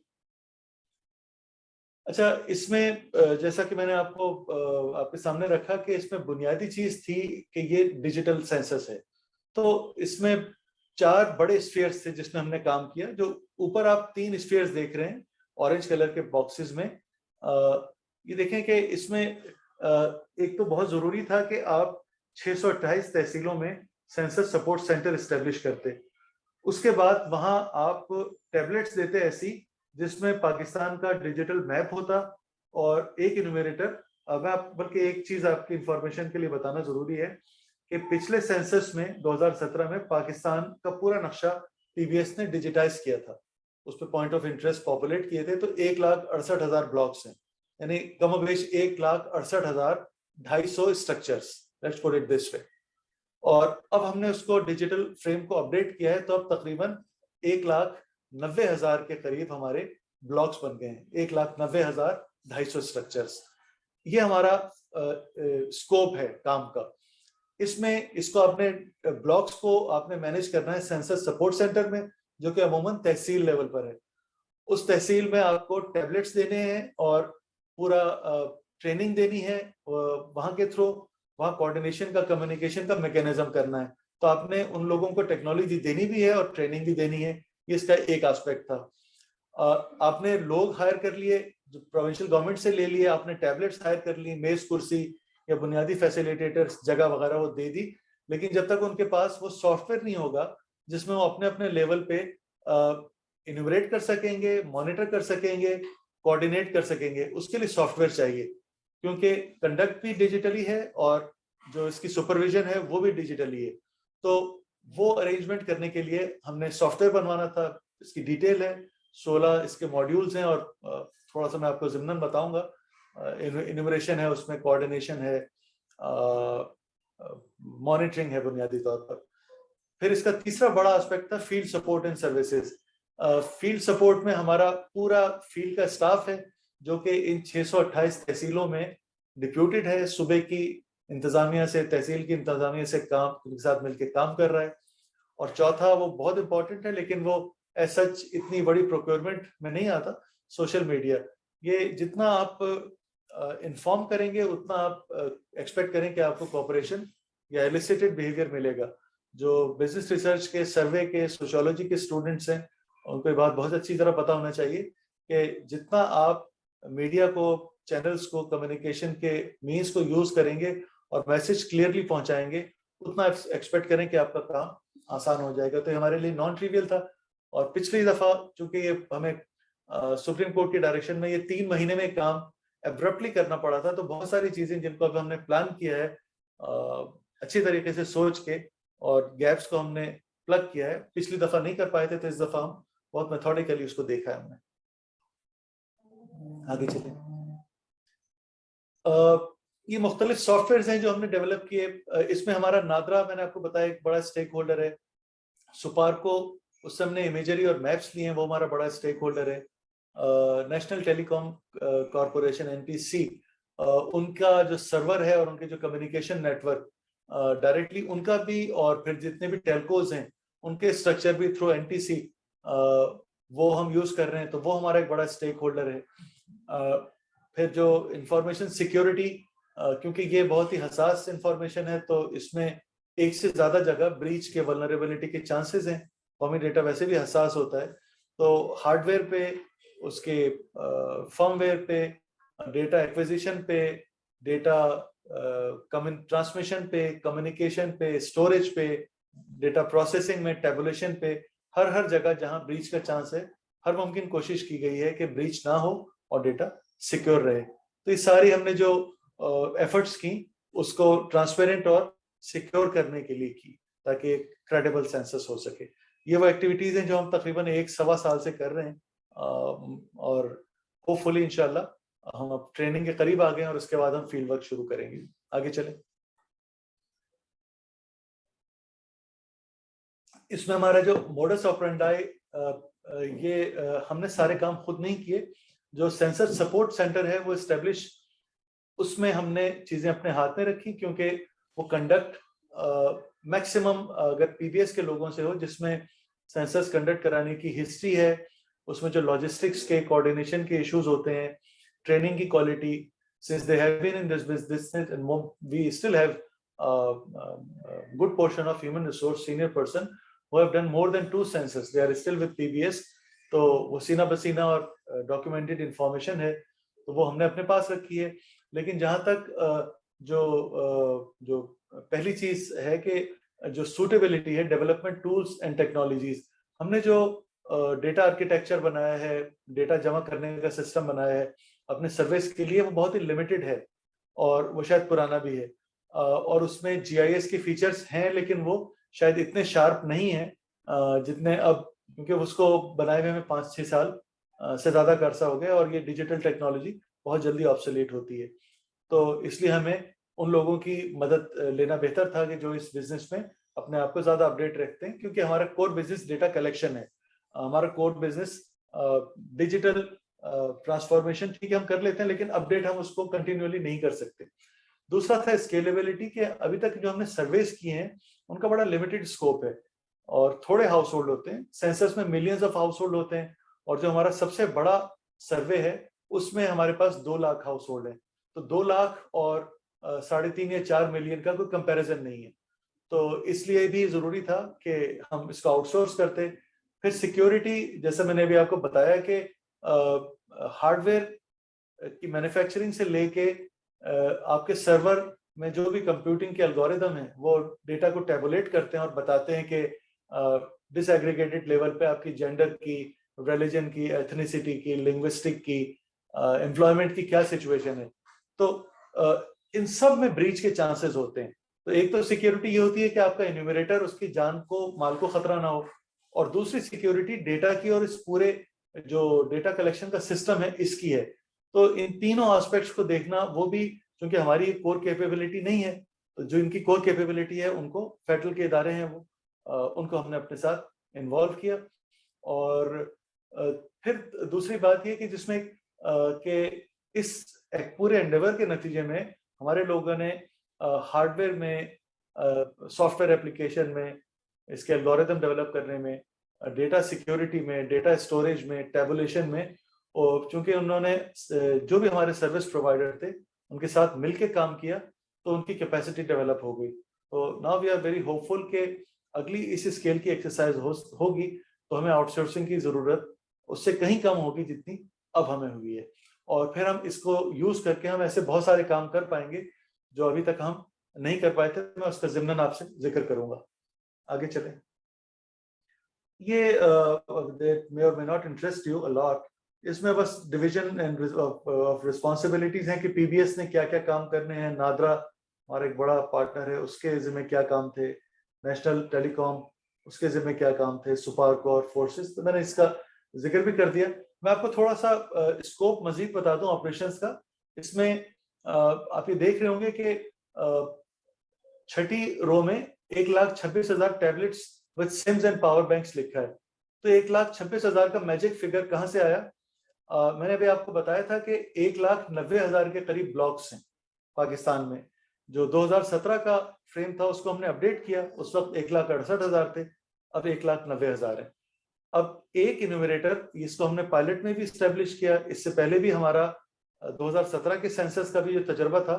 अच्छा, इसमें जैसा कि मैंने आपको आपके सामने रखा कि इसमें बुनियादी चीज थी कि ये डिजिटल सेंसस है। तो इसमें 4 बड़े स्फीयर्स थे जिसमें हमने काम किया। जो ऊपर आप 3 स्फीयर्स देख रहे हैं ऑरेंज कलर के बॉक्सेस में, ये देखें कि इसमें एक तो बहुत जरूरी था कि आप 628 तहसीलों में सेंसस सपोर्ट सेंटर एस्टेब्लिश करते। उसके बाद वहां आप टैबलेट्स देते ऐसी जिसमें पाकिस्तान का डिजिटल मैप होता, और एक इन्यूमरेटर। मैं बल्कि एक चीज आपकी इंफॉर्मेशन के लिए बताना जरूरी है कि पिछले सेंसस में 2017 में पाकिस्तान का पूरा नक्शा पीबीएस ने डिजिटाइज किया था। उस पर पॉइंट ऑफ इंटरेस्ट पॉपुलेट किए थे। तो 1,68,000 ब्लॉक्स हैं, यानी कमोबेश 1,68,250 structures, let's put it this way. और अब हमने उसको डिजिटल फ्रेम को अपडेट किया है, तो अब तकरीबन 1,90,000 के करीब हमारे ब्लॉक्स बन गए हैं। 1,90,250 स्ट्रक्चर्स, ये हमारा स्कोप है काम का। इसमें इसको आपने ब्लॉक्स को आपने मैनेज करना है सेंसस सपोर्ट सेंटर में, जो कि अमूमन तहसील लेवल पर है। उस तहसील में आपको टैबलेट्स देने हैं और पूरा ट्रेनिंग देनी है वहां के थ्रू। वहां कोऑर्डिनेशन का, कम्युनिकेशन का मैकेनिज्म करना है। तो आपने उन लोगों को टेक्नोलॉजी देनी भी है और ट्रेनिंग भी देनी है। ये इसका एक एस्पेक्ट था। आपने लोग हायर कर लिए, जो प्रोविंशियल गवर्नमेंट से ले लिए, आपने टैबलेट्स हायर कर ली, मेज कुर्सी या बुनियादी फैसिलिटेटर्स जगह वगैरह वो दे दी। लेकिन जब तक उनके पास वो सॉफ्टवेयर नहीं होगा जिसमें वो अपने अपने लेवल पे इन्यूमरेट कर सकेंगे, मॉनिटर कर सकेंगे, कोऑर्डिनेट कर सकेंगे, उसके लिए सॉफ्टवेयर चाहिए। क्योंकि कंडक्ट भी डिजिटली है और जो इसकी सुपरविजन है वो भी डिजिटली है। तो वो अरेंजमेंट करने के लिए हमने सॉफ्टवेयर बनवाना था, इसकी डिटेल है, 16 इसके मॉड्यूल्स हैं और थोड़ा सा मैं आपको ज़िम्नन बताऊंगा। इन्यूमरेशन है, उसमें कोऑर्डिनेशन है, मॉनिटरिंग है बुनियादी तौर पर। फिर इसका तीसरा बड़ा एस्पेक्ट था field support and services. Field support में हमारा पूरा फील्ड का स्टाफ है जो कि इन 628 तहसीलों में डिप्यूटेड है, सुबह की इंतजामिया से, तहसील की इंतजामिया से के साथ मिलकर काम कर रहा है। और चौथा, वो बहुत इंपॉर्टेंट है लेकिन वो एज सच इतनी बड़ी प्रोक्योरमेंट में नहीं आता, सोशल मीडिया। ये जितना आप इन्फॉर्म करेंगे उतना आप एक्सपेक्ट करें कि आपको कोऑपरेशन या एलिसिटेड बिहेवियर मिलेगा। जो बिजनेस रिसर्च के, सर्वे के, सोशियोलॉजी के स्टूडेंट्स हैं, उनको ये बात बहुत अच्छी तरह पता होना चाहिए कि जितना आप मीडिया को, चैनल्स को, कम्युनिकेशन के मीन्स को यूज करेंगे और मैसेज क्लियरली पहुंचाएंगे, उतना एक्सपेक्ट करें कि आपका काम आसान हो जाएगा। तो हमारे लिए नॉन ट्रिवियल था। और पिछली दफा चूंकि ये हमें सुप्रीम कोर्ट के डायरेक्शन में ये 3 महीने में काम एब्रप्टली करना पड़ा था, तो बहुत सारी चीजें जिनको अब हमने प्लान किया है अच्छी तरीके से सोच के, और गैप्स को हमने प्लग किया है। पिछली दफा नहीं कर पाए थे, तो इस दफा हम बहुत मेथोडिकली उसको देखा है हमने। आगे चले। ये मुख्तलिफ सॉफ्टवेयर हैं जो हमने डेवलप किए। इसमें हमारा नादरा, मैंने आपको बताया, एक बड़ा स्टेक होल्डर है। सुपारको, उससे हमने इमेजरी और मैप्स लिए हैं, वो हमारा बड़ा स्टेक होल्डर है। नेशनल टेलीकॉम कॉरपोरेशन NTC, उनका जो सर्वर है और उनके जो कम्युनिकेशन नेटवर्क डायरेक्टली उनका भी, और फिर जितने भी टेलकोज हैं उनके स्ट्रक्चर भी थ्रू NTC वो हम यूज कर रहे हैं, तो वो हमारा एक बड़ा स्टेक होल्डर है। फिर जो इंफॉर्मेशन सिक्योरिटी, क्योंकि ये बहुत ही हसास इंफॉर्मेशन है, तो इसमें एक से ज्यादा जगह ब्रीच के, वल्नरेबिलिटी के चांसेस हैं। कॉमी डेटा वैसे भी हसास होता है, तो हार्डवेयर पे, उसके फर्मवेयर पे, डेटा एक्विजिशन पे, डेटा ट्रांसमिशन पे, कम्युनिकेशन पे, स्टोरेज पे, डेटा प्रोसेसिंग में, टेबुलेशन पे, हर जगह जहां ब्रीच का चांस है, हर मुमकिन कोशिश की गई है कि ब्रीच ना हो और डेटा सिक्योर रहे। तो ये सारी हमने जो एफर्ट्स की उसको ट्रांसपेरेंट और सिक्योर करने के लिए की, ताकि एक क्रेडिबल सेंसस हो सके। ये वो एक्टिविटीज हैं जो हम तकरीबन 1-1.25 साल से कर रहे हैं, और होपफुली इंशाल्लाह हम अब ट्रेनिंग के करीब आ गए हैं और उसके बाद हम फील्ड वर्क शुरू करेंगे। आगे चलें। इसमें हमारा जो मोडस ऑपरेंडाई, ये हमने सारे काम खुद नहीं किए। जो सेंसर सपोर्ट सेंटर है वो एस्टेब्लिश, उसमें हमने चीजें अपने हाथ में रखी, क्योंकि वो कंडक्ट मैक्सिमम अगर PBS के लोगों से हो, जिसमें सेंसर्स कंडक्ट कराने की हिस्ट्री है, उसमें जो लॉजिस्टिक्स के, कोऑर्डिनेशन के इश्यूज होते हैं, ट्रेनिंग की quality, since they have been in this business and we still have good portion of human resource senior person who have done more than 2 census, they are still with PBS, तो वो सीना बसीना और डॉक्यूमेंटेड इंफॉर्मेशन है, तो वो हमने अपने पास रखी है। लेकिन जहां तक जो पहली चीज है कि जो सूटेबिलिटी है, डेवलपमेंट टूल्स एंड टेक्नोलॉजीज, हमने जो डेटा आर्किटेक्चर बनाया है, डेटा जमा करने का सिस्टम बनाया है अपने सर्विस के लिए, वो बहुत ही लिमिटेड है और वो शायद पुराना भी है। और उसमें GIS के फीचर्स हैं, लेकिन वो शायद इतने शार्प नहीं है जितने अब, क्योंकि उसको बनाए हुए में 5-6 साल से ज्यादा का अरसा हो गया, और ये डिजिटल टेक्नोलॉजी बहुत जल्दी ऑब्सोलीट होती है। तो इसलिए हमें उन लोगों की मदद लेना बेहतर था कि जो इस बिजनेस में अपने आप को ज्यादा अपडेट रखते हैं, क्योंकि हमारा कोर बिजनेस डेटा कलेक्शन है। हमारा कोर बिजनेस डिजिटल ट्रांसफॉर्मेशन ठीक है हम कर लेते हैं, लेकिन अपडेट हम उसको कंटिन्यूअली नहीं कर सकते। दूसरा था स्केलेबिलिटी, के अभी तक जो हमने सर्वेस किए हैं उनका बड़ा लिमिटेड स्कोप है और थोड़े हाउस होल्ड होते हैं। सेंसस में मिलियंस ऑफ हाउस होल्ड होते हैं, और जो हमारा सबसे बड़ा सर्वे है उसमें हमारे पास 2 लाख हाउस होल्ड है। तो 2 लाख और 3.5 या 4 मिलियन का कोई कंपैरिजन नहीं है, तो इसलिए भी जरूरी था कि हम इसको आउटसोर्स करते। फिर सिक्योरिटी, जैसे मैंने अभी आपको बताया कि हार्डवेयर की मैन्युफैक्चरिंग से लेके आपके सर्वर में जो भी कंप्यूटिंग के एल्गोरिदम है, वो डेटा को टेबुलेट करते हैं और बताते हैं कि डिसएग्रीगेटेड लेवल पे आपकी जेंडर की, रिलीजन की, एथनिसिटी की, लिंग्विस्टिक की, एम्प्लॉयमेंट की क्या सिचुएशन है। तो इन सब में ब्रीच के चांसेस होते हैं। तो एक तो सिक्योरिटी ये होती है कि आपका इन्यूमरेटर, उसकी जान को, माल को खतरा ना हो, और दूसरी सिक्योरिटी डेटा की और इस पूरे जो डेटा कलेक्शन का सिस्टम है इसकी है। तो इन तीनों एस्पेक्ट्स को देखना, वो भी क्योंकि हमारी कोर कैपेबिलिटी नहीं है, तो जो इनकी कोर कैपेबिलिटी है उनको फेडरल के इदारे हैं वो उनको हमने अपने साथ इन्वॉल्व किया। और फिर दूसरी बात ये कि जिसमें कि इस पूरे एंडेवर के नतीजे में हमारे लोगों ने हार्डवेयर में, सॉफ्टवेयर एप्लीकेशन में, इसके एल्गोरिथम डेवलप करने में, डेटा सिक्योरिटी में, डेटा स्टोरेज में, टेबुलेशन में, और चूंकि उन्होंने जो भी हमारे सर्विस प्रोवाइडर थे उनके साथ मिलके काम किया तो उनकी कैपेसिटी डेवलप हो गई। तो now we are very hopeful कि अगली इस स्केल की एक्सरसाइज होगी तो हमें आउटसोर्सिंग की जरूरत उससे कहीं कम होगी जितनी अब हमें हुई है, और फिर हम इसको यूज करके हम ऐसे बहुत सारे काम कर पाएंगे जो अभी तक हम नहीं कर पाए थे। मैं उसका ज़िम्नन आपसे जिक्र करूंगा। आगे चलें। ये मे और may not interest you a lot, इसमें बस डिवीजन एंड ऑफ रिस्पॉन्सिबिलिटीज हैं कि पीबीएस ने क्या क्या काम करने हैं। नादरा हमारा एक बड़ा पार्टनर है, उसके जिम्मे क्या काम थे। नेशनल टेलीकॉम, उसके जिम्मे क्या काम थे। सुपारको और फोर्सेस, तो मैंने इसका जिक्र भी कर दिया। मैं आपको थोड़ा सा स्कोप मजीद बता दूं ऑपरेशंस का। इसमें आप ये देख रहे होंगे कि छठी रो में 1,26,000 tablets with SIMs and power banks लिखा है। तो 1,26,000 का मैजिक फिगर कहां से आया? मैंने अभी आपको बताया था कि 1,90,000 के करीब ब्लॉक्स हैं पाकिस्तान में। जो 2017 का फ्रेम था उसको हमने अपडेट किया, उस वक्त 1,68,000 थे, अब 1,90,000 है। अब एक इन्यूमरेटर, इसको हमने पायलट में भी स्टैब्लिश किया। इससे पहले भी हमारा 2017 के सेंसस का भी जो तजर्बा था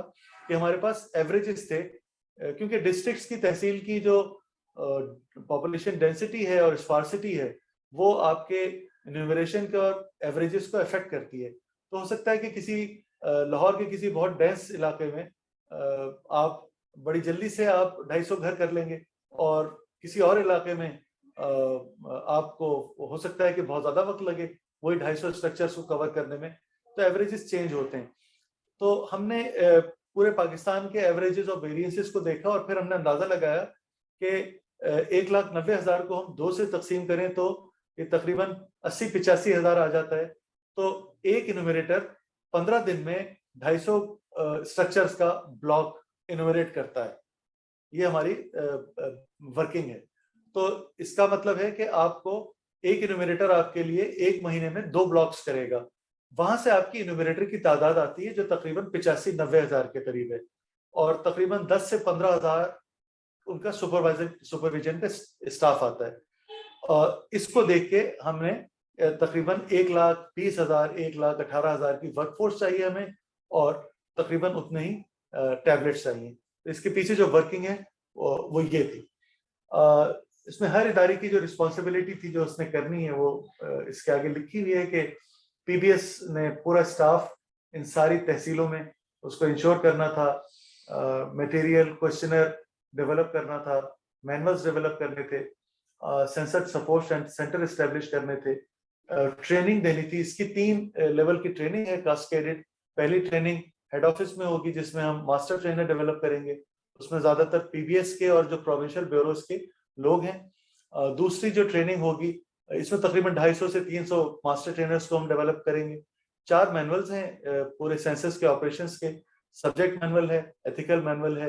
कि हमारे पास एवरेजेस थे, क्योंकि डिस्ट्रिक्ट्स की, तहसील की जो पॉपुलेशन डेंसिटी है और स्पार्सिटी है वो आपके इन्यूमरेशन के और एवरेजेस को अफेक्ट करती है। तो हो सकता है कि किसी लाहौर के किसी बहुत डेंस इलाके में आप बड़ी जल्दी से आप 250 घर कर लेंगे, और किसी और इलाके में आपको हो सकता है कि बहुत ज्यादा वक्त लगे वही 250 स्ट्रक्चर्स को कवर करने में। तो एवरेजेस चेंज होते हैं। तो हमने पूरे पाकिस्तान के एवरेजेस और वेरिएंसेस को देखा और फिर हमने अंदाजा लगाया कि 1,90,000 को हम 2 से तकसीम करें तो ये तकरीबन 80-85,000 आ जाता है। तो एक इन्यूमरेटर 15 दिन में 250 स्ट्रक्चर्स का ब्लॉक इन्यूमरेट करता है। ये हमारी वर्किंग है। तो इसका मतलब है कि आपको एक इन्यूमरेटर आपके लिए 1 महीने में 2 ब्लॉक्स करेगा। वहां से आपकी इन्यूमरेटर की तादाद आती है जो तकरीबन 85-90,000 के करीब है, और तकरीबन 10 से 15,000 उनका सुपरविजन का स्टाफ आता है। और इसको देख के हमने तकरीबन 1,20,000 1,18,000 की वर्कफोर्स चाहिए हमें, और तकरीबन उतने ही टैबलेट्स चाहिए। तो इसके पीछे जो वर्किंग है वो ये थी। इसमें हर इदारे की जो रिस्पॉन्सिबिलिटी थी जो उसने करनी है वो इसके आगे लिखी हुई है कि पीबीएस ने पूरा स्टाफ इन सारी तहसीलों में उसको इंश्योर करना था, मटेरियल क्वेश्चनर डेवलप करना था, मैनुअल्स डेवलप करने थे, सेंसर सपोर्ट सेंटर एस्टेब्लिश करने थे, ट्रेनिंग देनी थी। इसकी 3 लेवल की ट्रेनिंग है, कास्केडेड। पहली ट्रेनिंग हेड ऑफिस में होगी जिसमें हम मास्टर ट्रेनर डेवलप करेंगे, उसमें ज्यादातर पीबीएस के और जो प्रोविंशियल ब्यूरोज के लोग हैं। दूसरी जो ट्रेनिंग होगी इसमें तकरीबन 250 से 300 मास्टर ट्रेनर्स को हम डेवलप करेंगे। 4 मैनुअल्स हैं पूरे सेंसस के ऑपरेशंस के। सब्जेक्ट मैनुअल है, एथिकल मैनुअल है,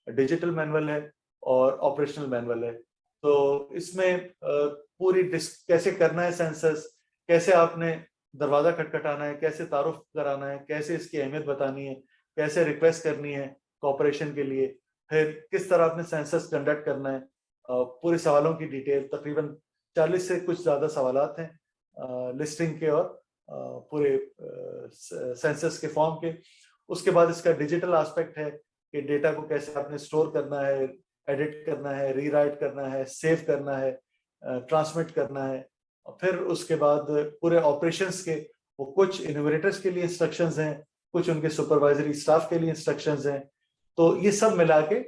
डिजिटल मैनुअल है और ऑपरेशनल मैनुअल है। तो इसमें पूरी कैसे करना है सेंसस, कैसे आपने दरवाजा खटखटाना है, कैसे तारुफ कराना है, कैसे इसकी अहमियत बतानी है, कैसे रिक्वेस्ट करनी है कोऑपरेशन के लिए, फिर किस तरह आपने सेंसस कंडक्ट करना है, पूरे सवालों की डिटेल। तकरीबन 40 से कुछ ज्यादा सवालात हैं लिस्टिंग के और पूरे सेंसस के फॉर्म के। उसके बाद इसका डिजिटल एस्पेक्ट है कि डेटा को कैसे आपने स्टोर करना है, एडिट करना है, रीराइट करना है, सेव करना है, ट्रांसमिट करना है। और फिर उसके बाद पूरे ऑपरेशंस के वो कुछ इन्यूमरेटर्स के लिए इंस्ट्रक्शंस हैं, कुछ उनके सुपरवाइजरी स्टाफ के लिए इंस्ट्रक्शंस हैं। तो ये सब मिला के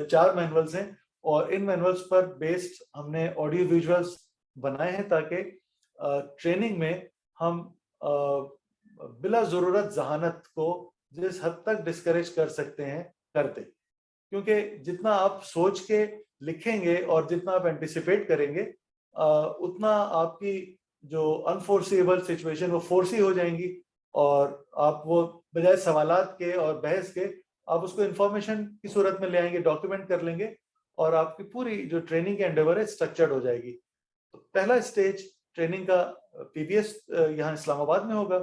4 मैनुअल्स हैं, और इन मैनुअल्स पर बेस्ड हमने ऑडियो विजुअल्स बनाए हैं ताकि ट्रेनिंग में हम बिला जरूरत जहानत को जिस हद तक डिस्करेज कर सकते हैं करते। क्योंकि जितना आप सोच के लिखेंगे और जितना आप एंटिसिपेट करेंगे उतना आपकी जो अनफोर्सेबल सिचुएशन वो फोर्सी हो जाएंगी, और आप वो बजाय सवालात के और बहस के आप उसको इंफॉर्मेशन की सूरत में ले आएंगे, डॉक्यूमेंट कर लेंगे, और आपकी पूरी जो ट्रेनिंग की एंडेवर है स्ट्रक्चर्ड हो जाएगी। तो पहला स्टेज ट्रेनिंग का पीबीएस यहाँ इस्लामाबाद में होगा।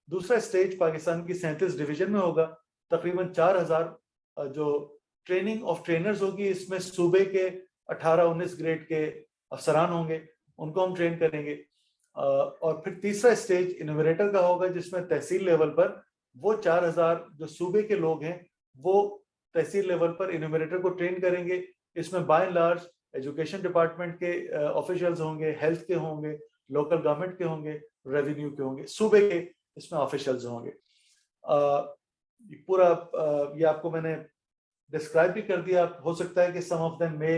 दूसरा स्टेज पाकिस्तान की 37 डिवीजन में होगा। तकरीबन 4000 जो ट्रेनिंग ऑफ ट्रेनर्स होगी, इसमें सूबे के 18-19 ग्रेड के अफसरान होंगे, उनको हम ट्रेन करेंगे। और फिर तीसरा स्टेज इन्यूमरेटर का होगा, जिसमें तहसील लेवल पर वो 4000 जो सूबे के लोग हैं वो तहसील लेवल पर इन्यूमरेटर को ट्रेन करेंगे। इसमें by and large education department के ऑफिशियल्स होंगे, हेल्थ के होंगे, लोकल गवर्नमेंट के होंगे, रेवेन्यू के होंगे, सूबे के इसमें ऑफिशियल्स होंगे। पूरा ये आपको मैंने डिस्क्राइब भी कर दिया। हो सकता है कि some of them may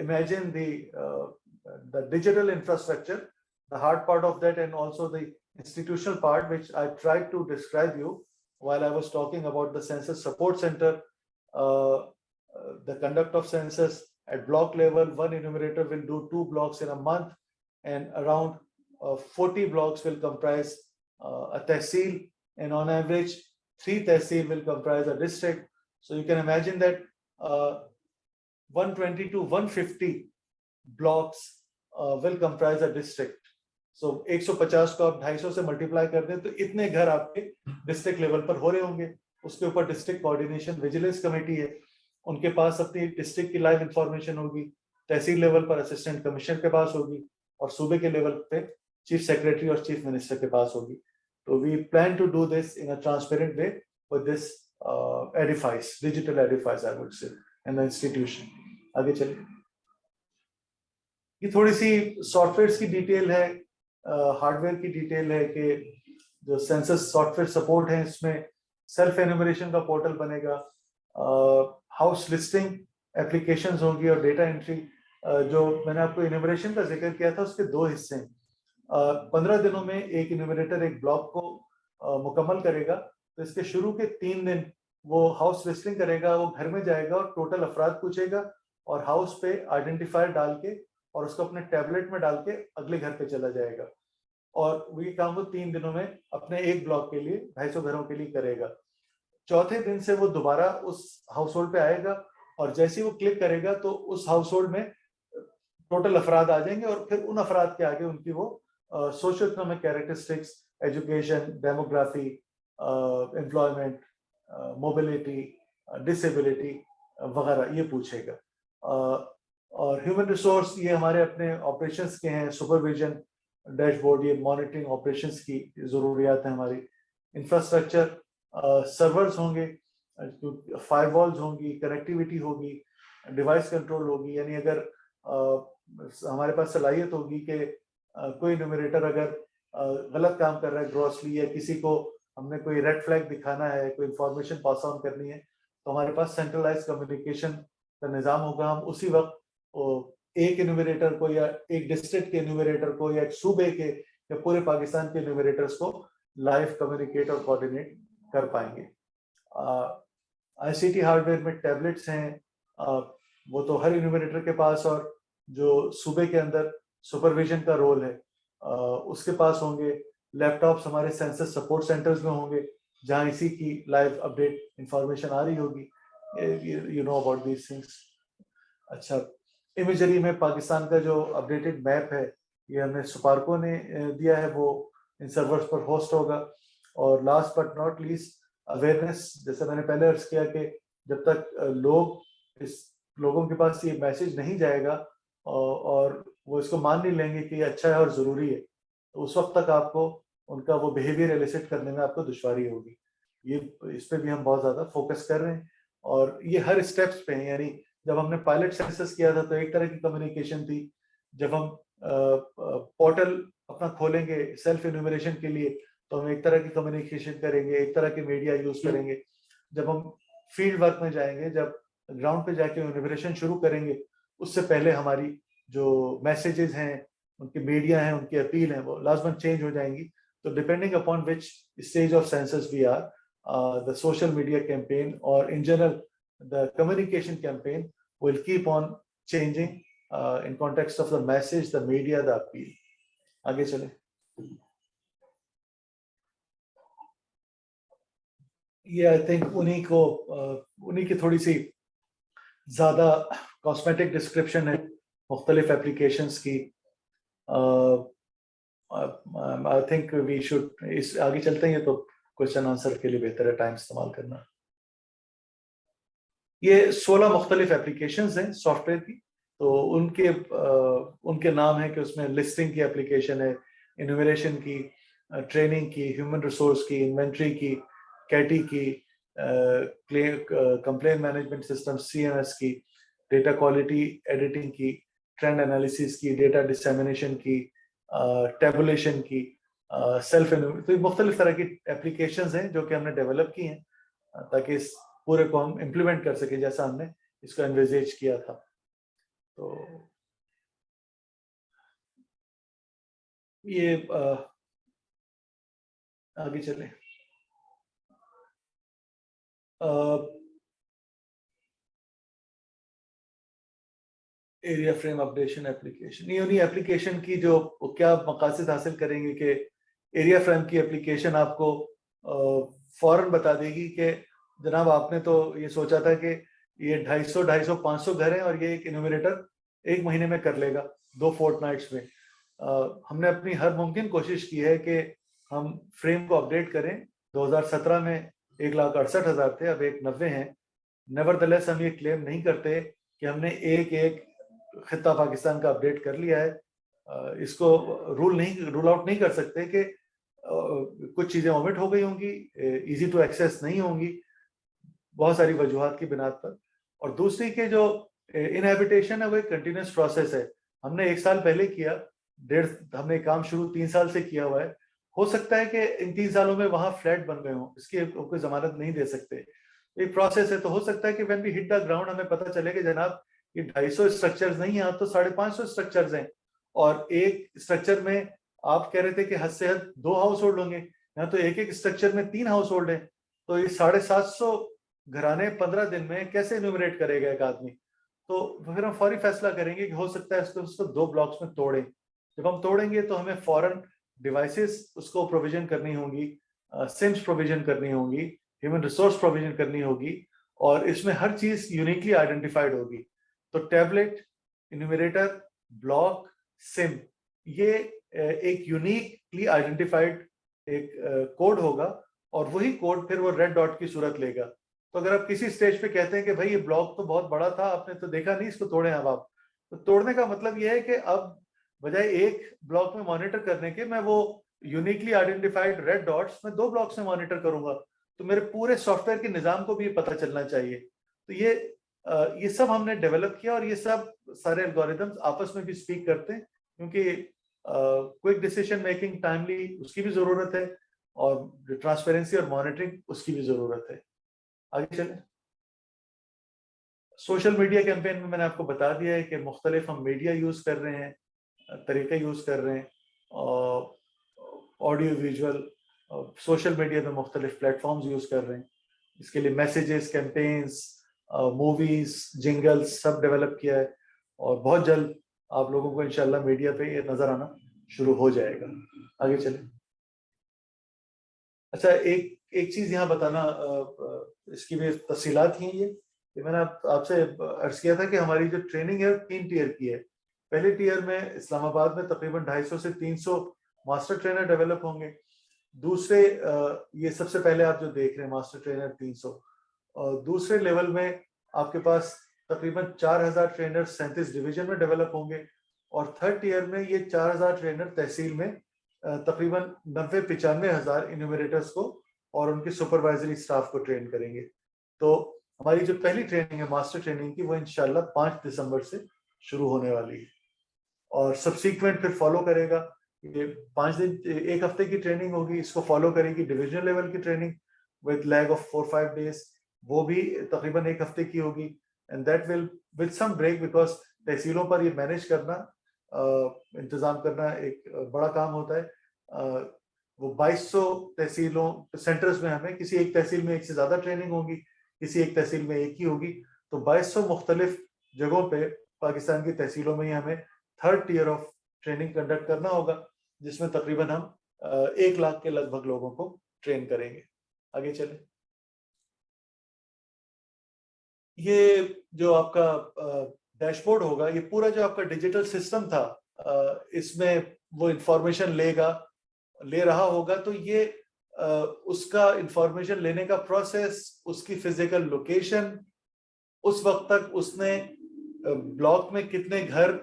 imagine the digital infrastructure, the hard part of that, and also the institutional part, which I tried to describe you while I was talking about the census support center, the conduct of census at block level. One enumerator will do 2 blocks in a month, and around 40 blocks will comprise a tehsil, and on average 3 tehsil will comprise a district. So you can imagine that 120 to 150 blocks will comprise a district. So 150 को आप 250 से मल्टीप्लाई कर दें तो इतने घर आपके डिस्ट्रिक्ट लेवल पर हो रहे होंगे। उसके ऊपर डिस्ट्रिक्ट कोऑर्डिनेशन विजिलेंस कमेटी है, उनके पास अपनी डिस्ट्रिक्ट की लाइव इंफॉर्मेशन होगी, तहसील लेवल पर असिस्टेंट कमिश्नर के पास होगी, और सूबे के लेवल पे चीफ सेक्रेटरी और चीफ मिनिस्टर के पास होगी। तो we plan to do this in a transparent way with this edifice, digital edifice I would say, in the institution. आगे चलिए, ये थोड़ी सी सॉफ्टवेयर की डिटेल है, हार्डवेयर की डिटेल है कि जो सेंसस सॉफ्टवेयर सपोर्ट है, इसमें सेल्फ एन्यूमरेशन का पोर्टल बनेगा, हाउस लिस्टिंग एप्लीकेशंस होंगी, और डेटा एंट्री। जो मैंने आपको एन्यूमरेशन का जिक्र किया था, उसके 2 हिस्से हैं। 15 दिनों में एक एन्यूमरेटर एक ब्लॉक को मुकम्मल करेगा। तो इसके शुरू के 3 दिन वो हाउस लिस्टिंग करेगा, वो घर में जाएगा और टोटल अफराद पूछेगा, और हाउस पे आइडेंटिफायर डाल के और उसको अपने टैबलेट में डाल के अगले घर पे चला जाएगा, और वही काम वो 3 दिनों में अपने एक ब्लॉक के लिए 250 घरों के लिए करेगा। चौथे दिन से वो दोबारा उस हाउस होल्ड पे आएगा, और जैसे ही वो क्लिक करेगा तो उस हाउस होल्ड में टोटल अफराद आ जाएंगे, और फिर उन अफराद के आगे उनकी वो social economic characteristics, education, demography, employment, mobility, disability वगैरह ये पूछेगा। और ह्यूमन रिसोर्स, ये हमारे अपने ऑपरेशंस के हैं, सुपरविजन डैशबोर्ड, ये मॉनिटरिंग ऑपरेशंस की ज़रूरियात है हमारी। इंफ्रास्ट्रक्चर, सर्वर्स होंगे, फायरवॉल्स होंगी, कनेक्टिविटी होगी, डिवाइस कंट्रोल होगी। यानी अगर हमारे पास सलाहियत होगी कि कोई न्यूमरेटर अगर गलत काम कर रहा है ग्रॉसली, या किसी को हमने कोई रेड फ्लैग दिखाना है, कोई इंफॉर्मेशन पास ऑन करनी है, तो हमारे पास सेंट्रलाइज कम्युनिकेशन का निज़ाम होगा। हम उसी वक्त एक एन्यूमरेटर को, या एक डिस्ट्रिक्ट के एन्यूमरेटर को, या एक सूबे के, या पूरे पाकिस्तान के एन्यूमरेटर्स को लाइव कम्युनिकेट और कोऑर्डिनेट कर पाएंगे। आईसीटी हार्डवेयर में टैबलेट्स हैं, वो तो हर एन्यूमरेटर के पास, और जो सूबे के अंदर सुपरविजन का रोल है उसके पास होंगे। लैपटॉप्स हमारे सेंसस सपोर्ट सेंटर्स में होंगे, जहां इसी की लाइव अपडेट इंफॉर्मेशन आ रही होगी। You know about these things. अच्छा, इमेजरी में पाकिस्तान का जो अपडेटेड मैप है, ये हमें सुपारको ने दिया है, वो इन सर्वर्स पर होस्ट होगा। और last but not least, awareness, जैसे मैंने पहले अर्ज किया कि जब तक लोगों के पास ये मैसेज नहीं जाएगा और वो इसको मान नहीं लेंगे कि ये अच्छा है और ज़रूरी है, तो उस वक्त तक आपको उनका वो बिहेवियर एलिसिट करने में आपको दुश्वारी होगी। ये इस पे भी हम बहुत ज़्यादा फोकस कर रहे हैं, और ये हर स्टेप्स पे हैं। यानी जब हमने पायलट सेंसस किया था तो एक तरह की कम्युनिकेशन थी, जब हम पोर्टल अपना खोलेंगे सेल्फ इन्यूमरेशन के लिए तो हम एक तरह की कम्युनिकेशन करेंगे, एक तरह के मीडिया यूज करेंगे। जब हम फील्ड वर्क में जाएंगे, जब ग्राउंड पे जाके इन्यूमरेशन शुरू करेंगे, उससे पहले हमारी जो मैसेजेस हैं, उनकी मीडिया हैं, उनकी अपील है, वो लाजमन चेंज हो जाएंगी। तो depending upon which stage of census we are, the social media campaign और in general the communication campaign will keep on changing in context of the message, the media, the appeal. आगे चले. ये I think उन्हीं की थोड़ी सी ज़्यादा cosmetic description है मुख्तलिफ applications की. I think we should इस आगे चलते हैं तो क्वेश्चन आंसर के लिए बेहतर है टाइम इस्तेमाल करना. ये 16 मुख्तलिफ एप्लीकेशंस हैं सॉफ्टवेयर की. तो उनके नाम है कि उसमें लिस्टिंग की एप्लीकेशन है, इन्यूमरेशन की, ट्रेनिंग की, ह्यूमन रिसोर्स की, इन्वेंट्री की, कैटी की, कंप्लेन मैनेजमेंट सिस्टम CMS की, डेटा क्वालिटी एडिटिंग की, ट्रेंड एनालिसिस की, डेटा डिसेमिनेशन की, टेबुलेशन की, सेल्फ. तो मुख्तलिफ तरह की एप्लीकेशंस हैं जो कि हमने डेवलप की हैं ताकि इस पूरे को हम इम्प्लीमेंट कर सके जैसा हमने इसको एनविजेज किया था. तो ये आगे चले. एरिया फ्रेम अपडेशन एप्लीकेशन, ये उन्हीं एप्लीकेशन की जो क्या मकासद हासिल करेंगे कि एरिया फ्रेम की एप्लीकेशन आपको फौरन बता देगी कि जनाब आपने तो ये सोचा था कि ये 250-500 घर हैं और ये एक इन्यूमरेटर 1 महीने में कर लेगा 2 फोर्टनाइट्स में. हमने अपनी हर मुमकिन कोशिश की है कि हम फ्रेम को अपडेट करें. 2017 में 1,68,000 थे, अब 1,90,000 हैं. नेवरदलेस हम ये क्लेम नहीं करते कि हमने एक खिता पाकिस्तान का अपडेट कर लिया है. इसको रूल आउट नहीं कर सकते कि कुछ चीज़ें ओमिट हो गई होंगी, इजी टू एक्सेस नहीं होंगी, बहुत सारी वजूहात की बिना पर. और दूसरी के जो इनहैबिटेशन है वो एक कंटिन्यूस प्रोसेस है. हमने 1 साल पहले किया, हमने काम शुरू 3 साल से किया हुआ है. हो सकता है कि इन 3 सालों में वहां फ्लैट बन गए हों, इसकी कोई जमानत नहीं दे सकते. एक प्रोसेस है. तो हो सकता है कि when we hit the ground हमें पता चले कि जनाब ये 250 स्ट्रक्चर्स नहीं है, अब तो 550 स्ट्रक्चर्स हैं. और एक स्ट्रक्चर में आप कह रहे थे कि हद से हद 2 हाउस होल्ड होंगे, यहाँ तो एक स्ट्रक्चर में 3 हाउस होल्ड है. तो ये 750 घराने 15 दिन में कैसे इन्यूमरेट करेगा एक आदमी. तो फिर हम फौरी फैसला करेंगे कि हो सकता है उसको 2 ब्लॉक्स में तोड़ें. जब हम तोड़ेंगे तो हमें फौरन डिवाइसेस उसको प्रोविजन करनी होंगी, सिम्स प्रोविजन करनी होंगी, ह्यूमन रिसोर्स प्रोविजन करनी होगी, और इसमें हर चीज यूनिकली आइडेंटिफाइड होगी. तो टैबलेट, इन्यूमरेटर, ब्लॉक, सिम, ये एक यूनिकली आइडेंटिफाइड एक कोड होगा और वही कोड फिर वो रेड डॉट की सूरत लेगा. तो अगर आप किसी स्टेज पे कहते हैं कि भाई ये ब्लॉक तो बहुत बड़ा था, आपने तो देखा नहीं, इसको तोड़े अब आप, तो तोड़ने का मतलब ये है कि अब बजाय एक ब्लॉक में मॉनिटर करने के मैं वो यूनिकली आइडेंटिफाइड रेड डॉट्स में 2 ब्लॉक्स में मॉनिटर करूंगा. तो मेरे पूरे सॉफ्टवेयर के निजाम को भी ये पता चलना चाहिए. तो ये सब हमने डेवलप किया और ये सब सारे एल्गोरिथम्स आपस में भी स्पीक करते हैं क्योंकि क्विक डिसीजन मेकिंग, टाइमली, उसकी भी जरूरत है और ट्रांसपेरेंसी और मॉनिटरिंग उसकी भी जरूरत है. आगे चले. सोशल मीडिया कैंपेन में मैंने आपको बता दिया है कि मुख्तलिफ हम मीडिया यूज कर रहे हैं, तरीके यूज कर रहे हैं, ऑडियो विजुअल, सोशल मीडिया में मुख्तलिफ प्लेटफॉर्म्स यूज कर रहे हैं. इसके लिए मैसेजेस, कैंपेन्स, मूवीज, जिंगल्स सब डेवलप किया है और बहुत जल्द आप लोगों को इंशाल्लाह मीडिया पे ये नजर आना शुरू हो जाएगा. आगे चले. अच्छा, एक चीज यहाँ बताना, इसकी भी तफसीलात हैं. ये मैंने आपसे अर्ज किया था कि हमारी जो ट्रेनिंग है 3 टीयर की है. पहले टीयर में इस्लामाबाद में तकरीबन 250 से 300 मास्टर ट्रेनर डेवलप होंगे. दूसरे ये सबसे पहले आप जो देख रहे हैं मास्टर ट्रेनर 300, और दूसरे लेवल में आपके पास तकरीबन 4000 ट्रेनर 37 डिवीजन में डेवलप होंगे. और थर्ड टीयर में ये 4000 ट्रेनर तहसील में तकरीबन 90-95 हजार इन्यूमरेटर्स को और उनके सुपरवाइजरी स्टाफ को ट्रेन करेंगे. तो हमारी जो पहली ट्रेनिंग है मास्टर ट्रेनिंग की, वो इंशाल्लाह 5 दिसंबर से शुरू होने वाली है और सब्सीक्वेंट फिर फॉलो करेगा. ये 5 दिन, 1 हफ्ते की ट्रेनिंग होगी, इसको फॉलो करेगी डिविजनल लेवल की training with lag of 4-5 days, वो भी तकरीबन 1 हफ्ते की होगी. And that will with some break because तहसीलों पर ये मैनेज करना, इंतजाम करना एक बड़ा काम होता है. वो 2200 तहसीलों सेंटर्स में हमें किसी एक तहसील में एक से ज्यादा ट्रेनिंग होगी, किसी एक तहसील में एक ही होगी. तो 2200 मुख्तलिफ जगहों पे पाकिस्तान की तहसीलों में ही हमें 3rd tier of training conduct करना होगा, जिसमें तकरीबन हम 1 लाख के लगभग लोगों को ट्रेन करेंगे। आगे चले। ये जो आपका डैशबोर्ड होगा, ये पूरा जो आपका डिजिटल सिस्टम था, इसमें वो इंफॉर्मेशन ले रहा होगा, तो ये उसका इंफॉर्मेशन लेने का प्रोसेस, उसकी फिजिकल लोकेशन, उस वक्त तक उसने ब्लॉक में कितने घर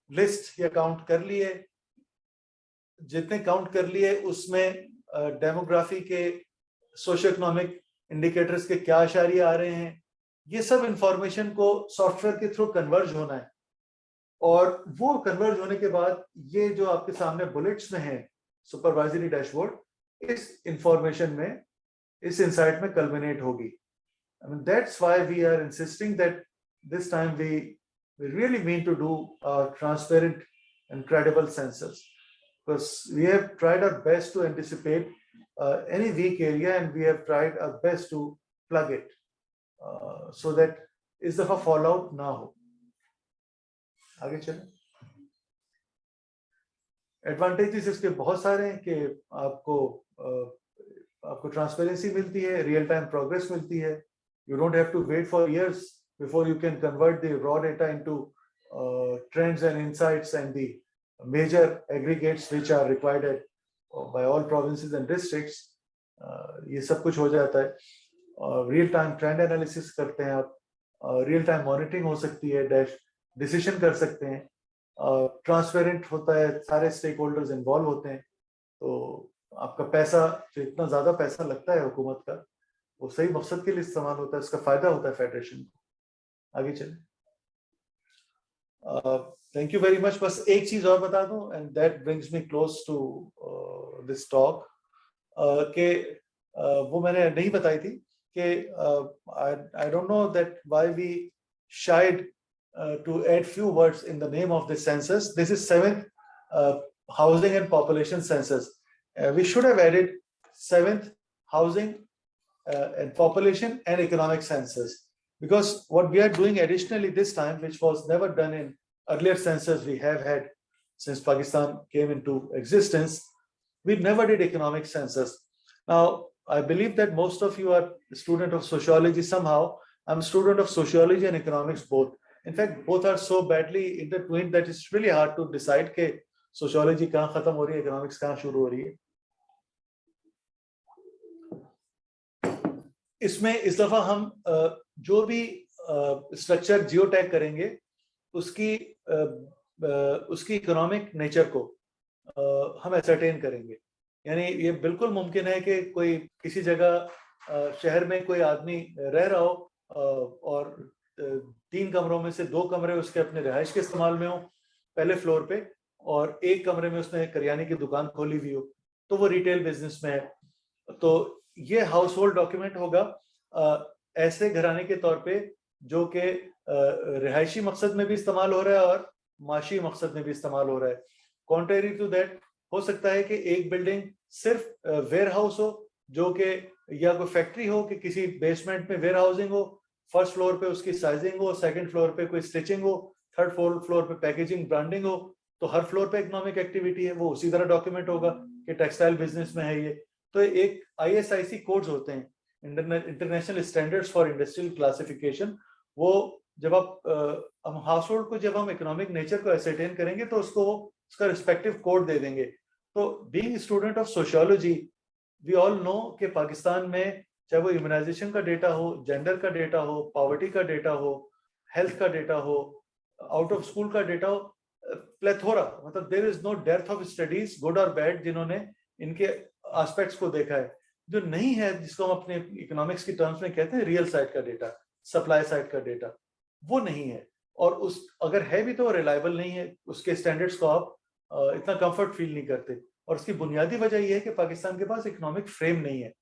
लिस्ट या काउंट कर लिए, जितने काउंट कर लिए उसमें डेमोग्राफी के, सोशो इकोनॉमिक इंडिकेटर्स के क्या इशारे आ रहे हैं, ये सब इंफॉर्मेशन को सॉफ्टवेयर के थ्रू कन्वर्ज होना है। और वो कन्वर्ज होने के बाद ये जो आपके सामने बुलेट्स में है सुपरवाइजरी डैशबोर्ड, इस इंफॉर्मेशन में, इस इंसाइट में कल्मिनेट होगी। I mean, that's why we are insisting that this time we really mean to do transparent and credible census, because we have tried our best to anticipate any weak area, and we have tried our best to plug it so that इस दफा fallout ना हो। आगे चलें। एडवांटेजेस इसके बहुत सारे हैं कि आपको ट्रांसपेरेंसी मिलती है, रियल टाइम प्रोग्रेस मिलती है। You don't have to wait for years before you can convert the raw data into trends and insights and the major aggregates which are required by all provinces and districts. ये सब कुछ हो जाता है। रियल टाइम ट्रेंड एनालिसिस करते हैं आप, रियल टाइम मॉनिटरिंग हो सकती है, डिसीजन कर सकते हैं, ट्रांसपेरेंट होता है, सारे स्टेक होल्डर्स इन्वॉल्व होते हैं। तो आपका पैसा, जो इतना ज्यादा पैसा लगता है हुकूमत का, वो सही मकसद के लिए इस्तेमाल होता है, उसका फायदा होता है फेडरेशन को। आगे चले। Thank you very much. बस एक चीज और बता दूं, and that brings me close to this talk, के वो मैंने नहीं बताई थी कि I don't know that why we shied to add few words in the name of this census. This is 7th housing and population census. We should have added 7th housing and population and economic census, because what we are doing additionally this time, which was never done in earlier census we have had since Pakistan came into existence, we never did economic census. Now I believe that most of you are a student of sociology somehow. I'm a student of sociology and economics both. In fact, both are so badly intertwined that it's really hard to decide ke sociology kahan khatam ho rahi hai, economics kahan shuru ho rahi hai. इसमें इस दफा हम जो भी स्ट्रक्चर जियो टैग करेंगे उसकी इकोनॉमिक नेचर को हम एसरटेन करेंगे। यानी ये बिल्कुल मुमकिन है कि कोई किसी जगह शहर में कोई आदमी रह रहा हो और 3 कमरों में से 2 कमरे उसके अपने रिहाइश के इस्तेमाल में हो पहले फ्लोर पे, और 1 कमरे में उसने करियाने की दुकान खोली हुई हो, तो वो रिटेल बिजनेस में है। तो ये हाउस होल्ड डॉक्यूमेंट होगा ऐसे घराने के तौर पे जो कि रिहायशी मकसद में भी इस्तेमाल हो रहा है और माशी मकसद में भी इस्तेमाल हो रहा है। कॉन्ट्रेरी टू दैट, हो सकता है कि एक बिल्डिंग सिर्फ वेयर हाउस हो, जो कि या कोई फैक्ट्री हो कि किसी बेसमेंट में वेयर हाउसिंग हो, फर्स्ट फ्लोर पे उसकी साइजिंग हो, सेकंड फ्लोर पे कोई स्टिचिंग हो, थर्ड फ्लोर पे पैकेजिंग ब्रांडिंग हो, तो हर फ्लोर पे इकोनॉमिक एक्टिविटी है, वो उसी तरह डॉक्यूमेंट होगा कि टेक्सटाइल बिजनेस में है ये। तो एक ISIC कोड्स होते हैं, international standards for industrial classification. वो जब हम हाउस होल्ड को जब हम इकोनॉमिक नेचर को एसरटेन करेंगे तो उसका रिस्पेक्टिव कोड दे देंगे। तो being student of sociology, we all know कि पाकिस्तान में चाहे वो इम्यूनाइजेशन का डेटा हो, जेंडर का डेटा हो, पॉवर्टी का डेटा हो, हेल्थ का डेटा हो, आउट ऑफ स्कूल का डेटा हो, प्लेथोरा, मतलब there is no depth of studies good और बैड जिन्होंने इनके एस्पेक्ट्स को देखा है। जो नहीं है, जिसको हम अपने इकोनॉमिक्स की टर्म्स में कहते हैं रियल साइड का डेटा, सप्लाई साइड का डेटा, वो नहीं है। और उस अगर है भी तो रिलायबल नहीं है, उसके स्टैंडर्ड्स को आप इतना कंफर्ट फील नहीं करते। और उसकी बुनियादी वजह यह है कि पाकिस्तान के पास इकोनॉमिक फ्रेम नहीं है।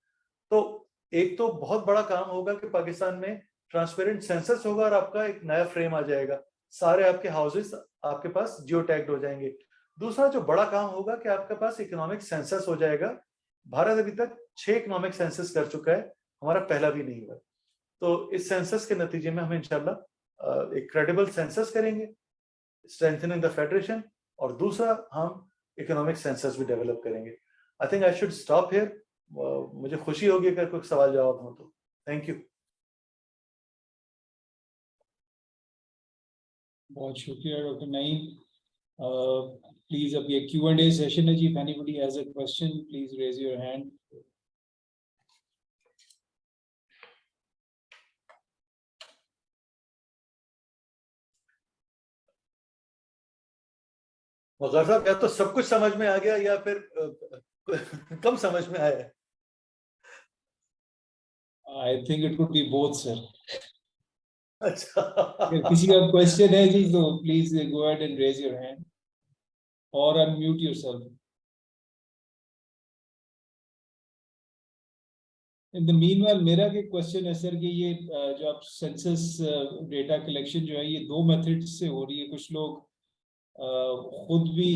तो एक तो बहुत बड़ा काम होगा कि पाकिस्तान में ट्रांसपेरेंट सेंसस होगा और आपका एक नया फ्रेम आ जाएगा, सारे आपके हाउसेस आपके पास जियो टैग्ड हो जाएंगे। दूसरा जो बड़ा काम होगा कि आपके पास इकोनॉमिक सेंसस हो जाएगा। भारत अभी तक 6 इकोनॉमिक सेंसस कर चुका है, हमारा पहला भी नहीं हुआ। तो इस सेंसस के नतीजे में हमें इंशाल्लाह एक क्रेडिबल सेंसस करेंगे, स्ट्रेंथनिंग द फेडरेशन, और दूसरा हम इकोनॉमिक सेंसस भी डेवलप करेंगे। I think I should stop here. मुझे खुशी होगी अगर कोई सवाल जवाब हो तो। Thank you.
बहुत शुक्रिया डॉक्टर नईम। प्लीज अब ये Q&A सेशन है जी। If anybody has a question, please raise your hand.
वकार साहब, या तो सब कुछ समझ में आ गया या फिर कम समझ में आया है।
I think it could be both, sir.
अच्छा।
अगर किसी का क्वेश्चन है जी तो please go ahead and raise your hand or unmute yourself. In the meanwhile, मेरा एक क्वेश्चन है सर कि ये जो आप सेंसस डेटा कलेक्शन जो है ये 2 मेथड्स से हो रही है। कुछ लोग खुद भी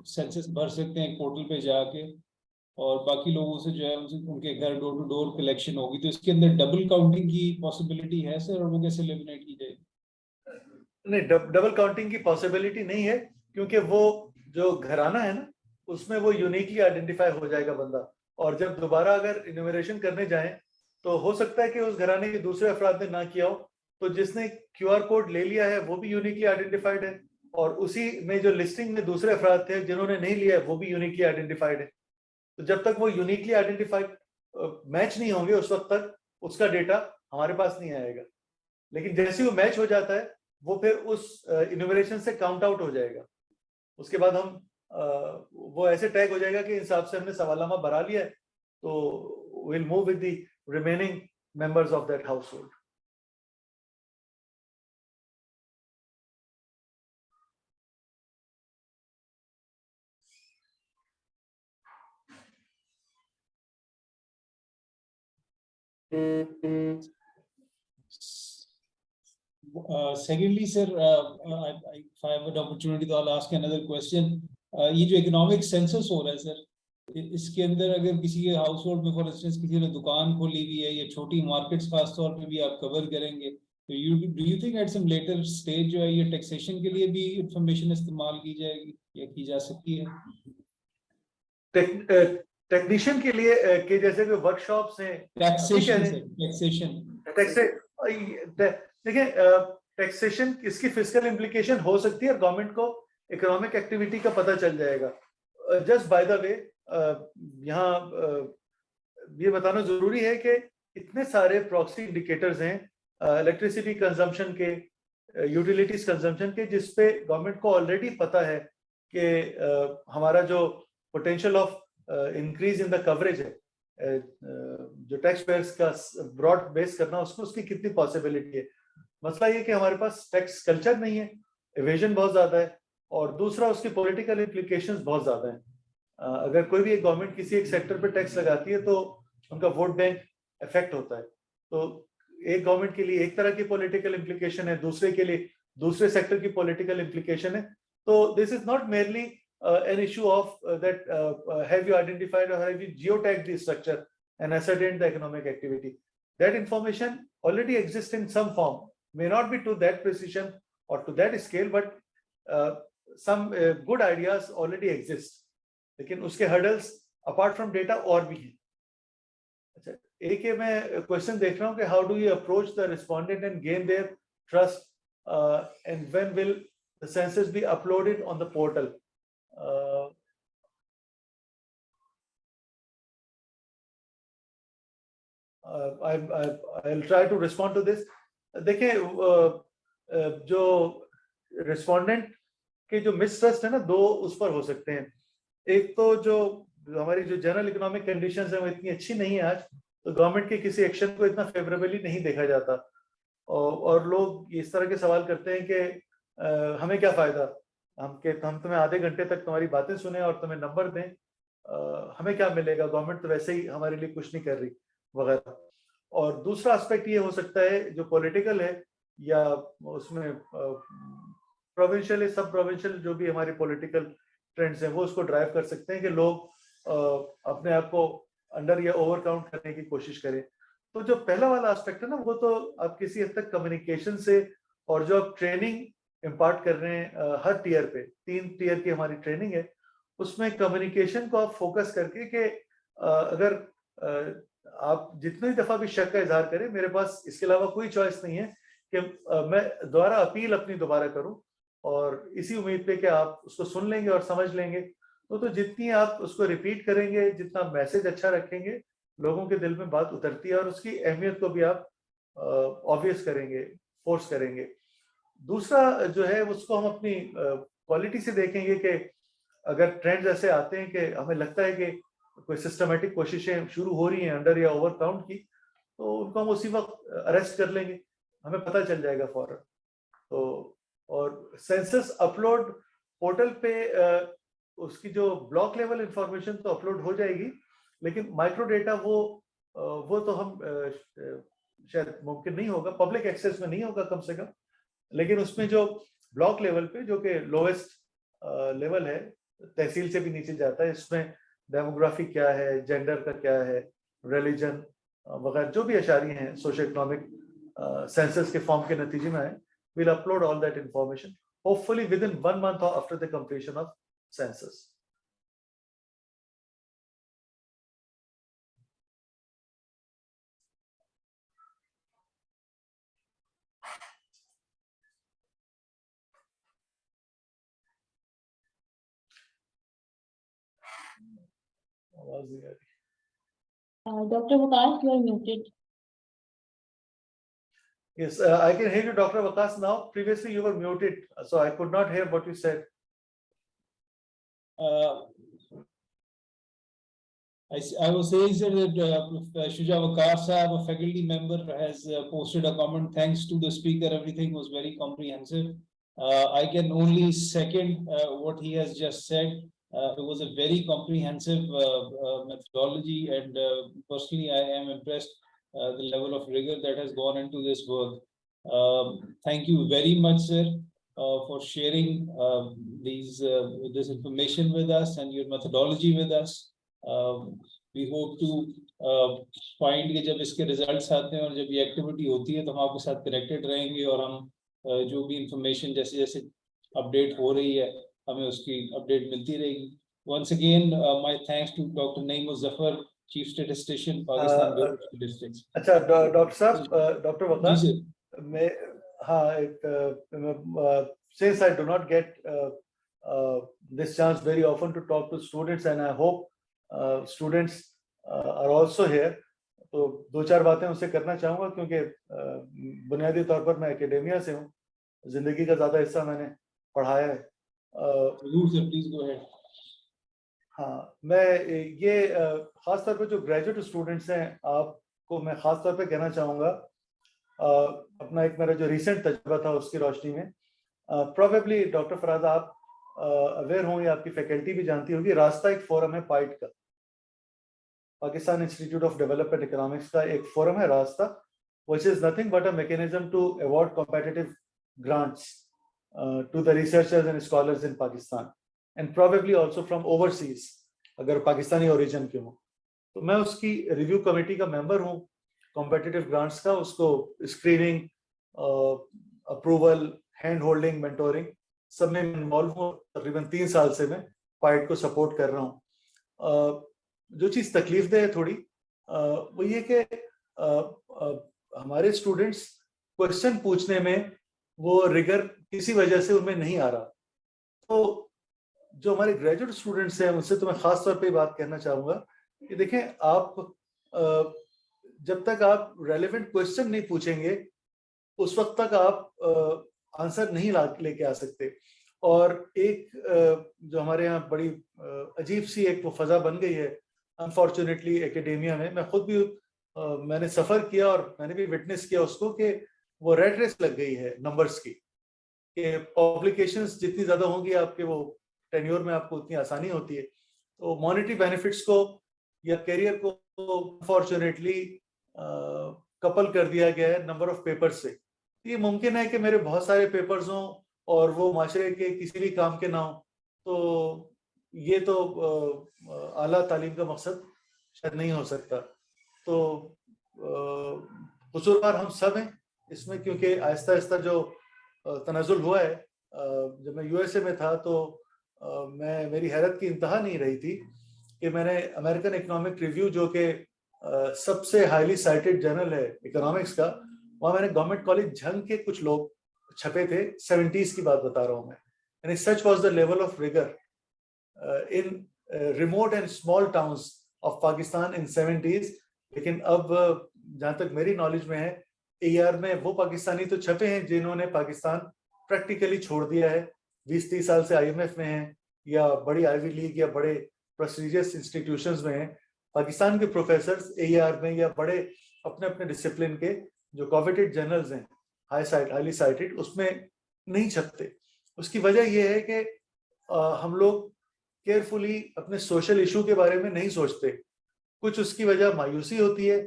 सेंसस भर सकते हैं पोर्टल पे जाके, और बाकी लोगों से जो है उनके घर डोर टू डोर कलेक्शन होगी। तो इसके अंदर डबल काउंटिंग की पॉसिबिलिटी है सर, और वो कैसे एलिमिनेट की जाएगी?
नहीं, डबल काउंटिंग की पॉसिबिलिटी नहीं है, क्योंकि वो जो घराना है ना, उसमें वो यूनिकली आइडेंटिफाई हो जाएगा बंदा, और जब दोबारा अगर इन्यूमरेशन करने जाएं तो हो सकता है कि उस घराने के दूसरे अफराद ने ना किया हो, तो जिसने QR कोड ले लिया है वो भी यूनिकली आइडेंटिफाइड है, और उसी में जो लिस्टिंग में दूसरे अफराद थे जिन्होंने नहीं लिया है वो भी यूनिकली आइडेंटिफाइड है। तो जब तक वो यूनिकली आइडेंटिफाइड मैच नहीं होंगे उस वक्त तक उसका डेटा हमारे पास नहीं आएगा। लेकिन जैसे वो मैच हो जाता है वो फिर उस इन्यूमरेशन से काउंट आउट हो जाएगा। उसके बाद हम वो ऐसे टैग हो जाएगा कि हिसाब से हमने सवालनामा भरा लिया है, तो will move with the remaining members of that house hold.
Secondly, sir, if I have an opportunity, तो I'll ask another question. ये जो इकोनॉमिक सेंसस हो रहा है सर, इसके अंदर अगर किसी के हाउस होल्ड में फॉर इंस्टेंस किसी ने दुकान खोली हुई है या छोटी मार्केट्स खास तौर पे भी आप कवर करेंगे, तो you think at some later stage जो है ये टैक्सेशन के लिए भी इंफॉर्मेशन इस्तेमाल की जाएगी या की जा सकती है?
टेक्नीशियन के लिए कि जैसे कि वर्कशॉप्स हैं,
टैक्सेशन
देखिए टैक्सेशन इसकी फिस्कल इम्प्लीकेशन हो सकती है और गवर्नमेंट को इकोनॉमिक एक्टिविटी का पता चल जाएगा। जस्ट बाय द वे यहाँ ये बताना जरूरी है कि इतने सारे प्रॉक्सी इंडिकेटर्स हैं इलेक्ट्रिसिटी कंजम्पशन के, यूटिलिटीज कंजम्पशन के, जिसपे गवर्नमेंट को ऑलरेडी पता है कि हमारा जो potential of increase in the coverage है, जो टैक्स पेयर्स का ब्रॉड बेस करना उसको, उसकी कितनी पॉसिबिलिटी है। मसला ये कि हमारे पास टैक्स कल्चर नहीं है, एवेजन बहुत ज्यादा है, और दूसरा उसकी पॉलिटिकल इम्प्लीकेशंस बहुत ज्यादा हैं। अगर कोई भी एक गवर्नमेंट किसी एक सेक्टर पर टैक्स लगाती है तो उनका वोट बैंक इफेक्ट होता है। तो एक गवर्नमेंट के लिए एक तरह की पॉलिटिकल इम्प्लीकेशन है, दूसरे के लिए दूसरे सेक्टर की पॉलिटिकल इम्प्लीकेशन है। तो this is not merely an issue of that have you identified or have you geotagged the structure and ascertained the economic activity. That information already exists in some form, may not be to that precision or to that scale, but some good ideas already exist. लेकिन उसके hurdles apart from data और भी हैं। अच्छा, एक ये मैं क्वेश्चन देख रहा हूँ कि how do you approach the respondent and gain their trust, and when will the census be uploaded on the portal? I'll try to respond to this. देखिए जो रिस्पोंडेंट के जो मिसट्रस्ट है ना, दो उस पर हो सकते हैं। एक तो जो हमारी जो जनरल इकोनॉमिक कंडीशंस है वो इतनी अच्छी नहीं है आज, तो गवर्नमेंट के किसी एक्शन को इतना फेवरेबली नहीं देखा जाता, और लोग इस तरह के सवाल करते हैं कि हमें क्या फायदा, हम तुम्हें आधे घंटे तक तुम्हारी बातें सुने और तुम्हें नंबर दें, हमें क्या मिलेगा, गवर्नमेंट तो वैसे ही हमारे लिए कुछ नहीं कर रही वगैरह। और दूसरा एस्पेक्ट ये हो सकता है जो पॉलिटिकल है, या उसमें प्रोविंशियल सब प्रोविंशियल जो भी हमारे पॉलिटिकल ट्रेंड्स हैं वो उसको ड्राइव कर सकते हैं कि लोग अपने आप को अंडर या ओवर काउंट करने की कोशिश करें। तो जो पहला वाला एस्पेक्ट है ना, वो तो आप किसी हद तक कम्युनिकेशन से, और जो आप ट्रेनिंग इम्पार्ट कर रहे हैं हर टीयर पे, 3 टीयर की हमारी ट्रेनिंग है, उसमें कम्युनिकेशन को आप फोकस करके कि अगर आप जितनी दफा भी शक का इजहार करें, मेरे पास इसके अलावा कोई चॉइस नहीं है कि मैं दोबारा अपील अपनी दोबारा करूं, और इसी उम्मीद पे कि आप उसको सुन लेंगे और समझ लेंगे। तो जितनी आप उसको रिपीट करेंगे, जितना मैसेज अच्छा रखेंगे, लोगों के दिल में बात उतरती है, और उसकी अहमियत को भी आप ऑब्वियस करेंगे, फोर्स करेंगे। दूसरा जो है उसको हम अपनी क्वालिटी से देखेंगे कि अगर ट्रेंड्स ऐसे आते हैं कि हमें लगता है कि कोई सिस्टमेटिक कोशिशें शुरू हो रही हैं अंडर या ओवर काउंट की, तो उनको हम उसी वक्त अरेस्ट कर लेंगे, हमें पता चल जाएगा फौरन। तो और सेंसस अपलोड पोर्टल पे उसकी जो ब्लॉक लेवल इंफॉर्मेशन तो अपलोड हो जाएगी, लेकिन माइक्रो डेटा वो तो हम शायद मुमकिन नहीं होगा, पब्लिक एक्सेस में नहीं होगा कम से कम, लेकिन उसमें जो ब्लॉक लेवल पे, जो कि लोएस्ट लेवल है, तहसील से भी नीचे जाता है, इसमें डेमोग्राफी क्या है, जेंडर का क्या है, रिलीजन वगैरह जो भी अशारी हैं सोशो इकोनॉमिक सेंसस के फॉर्म के नतीजे में आए, we'll upload all that information hopefully within 1 month or after the completion of census.
Dr. Vikas, you are muted.
Yes, I can hear you, Dr. Vikas, now. Previously you were muted, so I could not hear what you said.
I was saying, sir, that Shuja Waqar Sahab, a faculty member, has posted a comment. Thanks to the speaker, everything was very comprehensive. I can only second what he has just said. It was a very comprehensive methodology, and personally, I am impressed the level of rigor that has gone into this work. Thank you very much, sir, for sharing this information with us and your methodology with us. We hope to find कि जब इसके results आते हैं और जब ये activity होती है तो हम आपके साथ connected रहेंगे, और हम जो भी information जैसे जैसे update हो रही है हमें उसकी update मिलती रहेगी. Once again, my thanks to Dr. Naeem Muzaffar, Chief Statistician, Pakistan Bureau of Statistics.
अच्छा डॉक्टर साहब, डॉक्टर वकास,
जी सर.
मैं हाँ, since I do not get this chance very often to talk to students, and I hope students are also here, तो 2-4 बातें उनसे करना चाहूँगा, क्योंकि बुनियादी तौर पर मैं एकेडेमिया से हूँ, जिंदगी का ज़्यादा हिस्सा मैंने पढ़ाया है.
Please go ahead.
हाँ, मैं ये खास तौर पे जो ग्रेजुएट स्टूडेंट्स हैं, आपको मैं खास तौर पे कहना चाहूँगा, अपना एक मेरा जो रिसेंट तजुर्बा था उसकी रोशनी में, प्रोबेबली डॉक्टर फराज आप अवेयर होंगे, आपकी फैकल्टी भी जानती होगी, रास्ता एक फोरम है पाइट का, Pakistan institute of development economics का एक फोरम है रास्ता, which is nothing but a mechanism to award competitive grants to the researchers and scholars in Pakistan, and probably also from overseas, अगर पाकिस्तानी ओरिजिन के हो. तो मैं उसकी रिव्यू कमेटी का मेंबर हूँ, कॉम्पिटिटिव ग्रांट्स का, उसको screening, approval, hand holding, mentoring सब में इन्वॉल्व हूँ. तकरीबन 3 साल से मैं पाइट को सपोर्ट कर रहा हूँ. जो चीज़ तकलीफ दे है थोड़ी, वो ये कि हमारे स्टूडेंट्स क्वेश्चन पूछने में वो रिगर किसी वजह से उनमें नहीं आ रहा. तो जो हमारे ग्रेजुएट स्टूडेंट्स हैं उनसे तो मैं खास तौर पे बात कहना चाहूँगा कि देखें, आप जब तक आप रेलेवेंट क्वेश्चन नहीं पूछेंगे उस वक्त तक आप आंसर नहीं लेके आ सकते. और एक जो हमारे यहाँ बड़ी अजीब सी एक वो फजा बन गई है अनफॉर्चुनेटली एकेडेमिया में, मैं खुद भी मैंने सफ़र किया और मैंने भी विटनेस किया उसको, कि वो रेड रेस लग गई है नंबर्स की, कि पब्लिकेशंस जितनी ज़्यादा होंगी आपके वो टेन्योर में आपको उतनी आसानी होती है. तो मॉनेटरी बेनिफिट्स को या करियर को अनफॉर्चुनेटली कपल कर दिया गया है नंबर ऑफ पेपर्स से. ये मुमकिन है कि मेरे बहुत सारे पेपर्स हों और वो माशरे के किसी भी काम के ना हों, तो ये तो आला तालीम का मकसद शायद नहीं हो सकता. तो कसूरवार हम सब हैं इसमें, क्योंकि आहिस्ता आहिस्ता जो तनाजुल हुआ है, जब मैं यूएसए में था तो मेरी हैरत की इंतहा नहीं रही थी कि मैंने अमेरिकन इकोनॉमिक रिव्यू, जो कि सबसे हाईली साइटेड जर्नल है इकोनॉमिक्स का, वहाँ मैंने गवर्नमेंट कॉलेज झंग के कुछ लोग छपे थे, 70s की बात बता रहा हूँ मैं, यानी such was the level of rigour in remote and small towns of Pakistan in 70s। लेकिन अब जहाँ तक मेरी नॉलेज में है, AER में वो पाकिस्तानी तो छपे हैं जिन्होंने पाकिस्तान प्रैक्टिकली छोड़ दिया है, 20-30 साल से IMF में हैं या बड़ी आईवी लीग या बड़े प्रेस्टिजियस इंस्टीट्यूशंस में हैं। पाकिस्तान के प्रोफेसर्स AER में या बड़े अपने अपने डिसिप्लिन के जो कॉवेटेड जर्नल्स हैं, हाईली साइटेड, उसमें नहीं छपते। उसकी वजह यह है कि हम लोग केयरफुली अपने सोशल इशू के बारे में नहीं सोचते। कुछ उसकी वजह मायूसी होती है,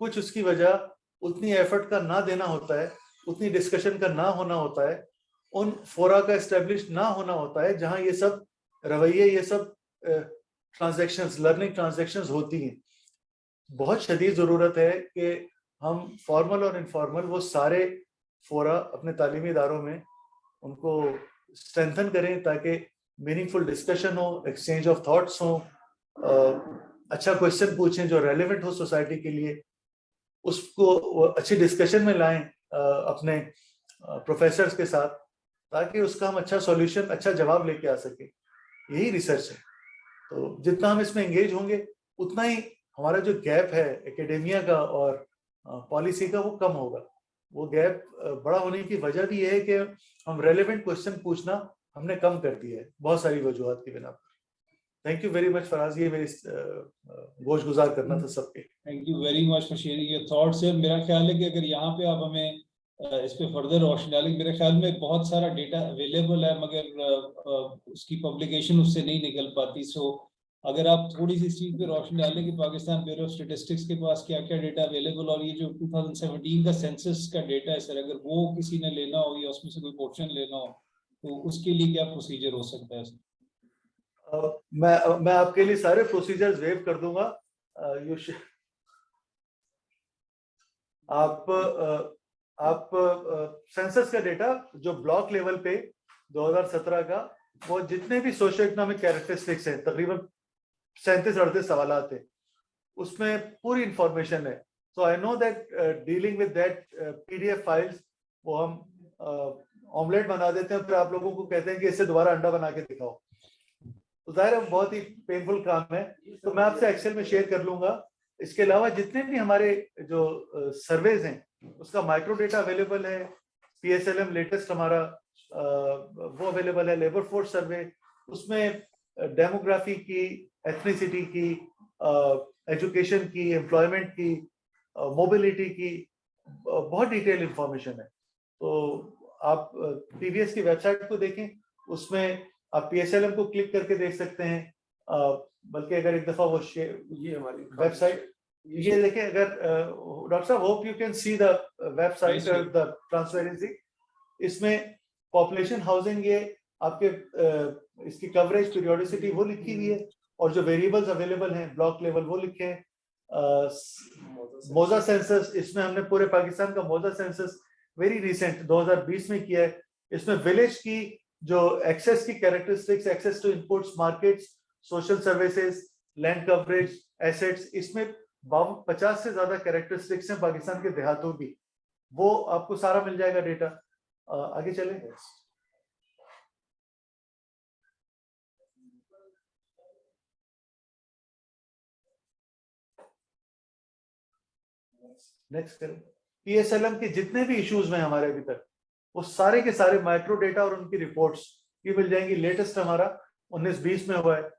कुछ उसकी वजह उतनी एफर्ट का ना देना होता है, उतनी डिस्कशन का ना होना होता है, उन फोरा का एस्टेब्लिश ना होना होता है जहां ये सब रवैये, ये सब ट्रांजैक्शंस, लर्निंग ट्रांजैक्शंस होती हैं। बहुत शदीद ज़रूरत है कि हम फॉर्मल और इनफॉर्मल वो सारे फोरा अपने तालीमी इदारों में उनको स्ट्रेंथन करें ताकि मीनिंगफुल डिस्कशन हो, एक्सचेंज ऑफ थॉट्स हो, अच्छा क्वेश्चन पूछें जो रेलेवेंट हो सोसाइटी के लिए, उसको अच्छी डिस्कशन में लाएं अपने प्रोफेसर्स के साथ, ताकि उसका हम अच्छा सॉल्यूशन, अच्छा जवाब लेके आ सके। यही रिसर्च है। तो जितना हम इसमें एंगेज होंगे उतना ही हमारा जो गैप है एकेडेमिया का और पॉलिसी का, वो कम होगा। वो गैप बड़ा होने की वजह भी ये है कि हम रेलेवेंट क्वेश्चन पूछना हमने कम कर दिया है बहुत सारी वजूहत की बिना पर। Thank you very much Faraz, ये मेरी गोश गुजार करना था सबके।
Thank you very much for sharing your thoughts. मेरा ख्याल है कि अगर यहाँ पे आप हमें इस पे फर्दर रोशनी डालेंगे, मेरे ख्याल में बहुत सारा डेटा अवेलेबल है मगर उसकी पब्लिकेशन उससे नहीं निकल पाती। सो अगर आप थोड़ी सी इस चीज पे रोशनी डालें कि पाकिस्तान ब्यूरो ऑफ स्टैटिस्टिक्स के पास क्या क्या डेटा अवेलेबल, और ये जो 2017 का सेंसस का डेटा है सर, अगर वो किसी ने लेना हो या उसमें से कोई पोर्शन लेना हो तो उसके लिए क्या प्रोसीजर हो सकता है सर?
मैं आपके लिए सारे प्रोसीजर्स वेव कर दूंगा। आप सेंसस का डेटा जो ब्लॉक लेवल पे 2017 का, वो जितने भी सोशियो इकोनॉमिक कैरेक्टरिस्टिक्स हैं, तकरीबन 37-38 सवालात थे, उसमें पूरी इंफॉर्मेशन है। So I know that dealing with that PDF files, वो हम ऑमलेट बना देते हैं, फिर आप लोगों को कहते हैं कि इससे दोबारा अंडा बना के दिखाओ, तो जाहिर है बहुत ही पेनफुल काम है। तो मैं आपसे एक्सेल में शेयर कर लूंगा। इसके अलावा जितने भी हमारे जो सर्वेज हैं उसका माइक्रो डेटा अवेलेबल है। PSLM लेटेस्ट हमारा वो अवेलेबल है। लेबर फोर्स सर्वे, उसमें डेमोग्राफी की, एथनिसिटी की, एजुकेशन की, एम्प्लॉयमेंट की, मोबिलिटी की बहुत डिटेल इंफॉर्मेशन है। तो आप PBS की वेबसाइट को देखें, उसमें आप PSLM को क्लिक करके देख सकते हैं। बल्कि अगर एक दफा वो ये हमारी वेबसाइट ये देखें, अगर डॉक्टर साहब, hope you can see the website और द ट्रांसपेरेंसी। इसमें पॉपुलेशन, हाउसिंग, ये आपके इसकी कवरेज, पीरियोडिसिटी वो लिखी हुई है, और जो वेरिएबल्स अवेलेबल हैं ब्लॉक लेवल वो लिखे हैं। मोजा सेंसस, इसमें हमने पूरे पाकिस्तान का मोजा सेंसस वेरी रिसेंट 2020 में किया है। इसमें विलेज की जो एक्सेस की characteristics, access to inputs, markets, social services, land coverage, assets, इसमें 50 से ज्यादा कैरेक्टरिस्टिक्स हैं पाकिस्तान के देहातों की। वो आपको सारा मिल जाएगा डेटा। आगे चलें। नेक्स्ट करें। PSLM के जितने भी इश्यूज में हमारे अभी तक, वो सारे के सारे माइक्रो डेटा और उनकी रिपोर्ट्स ये मिल जाएंगी। लेटेस्ट हमारा 19-20 में हुआ है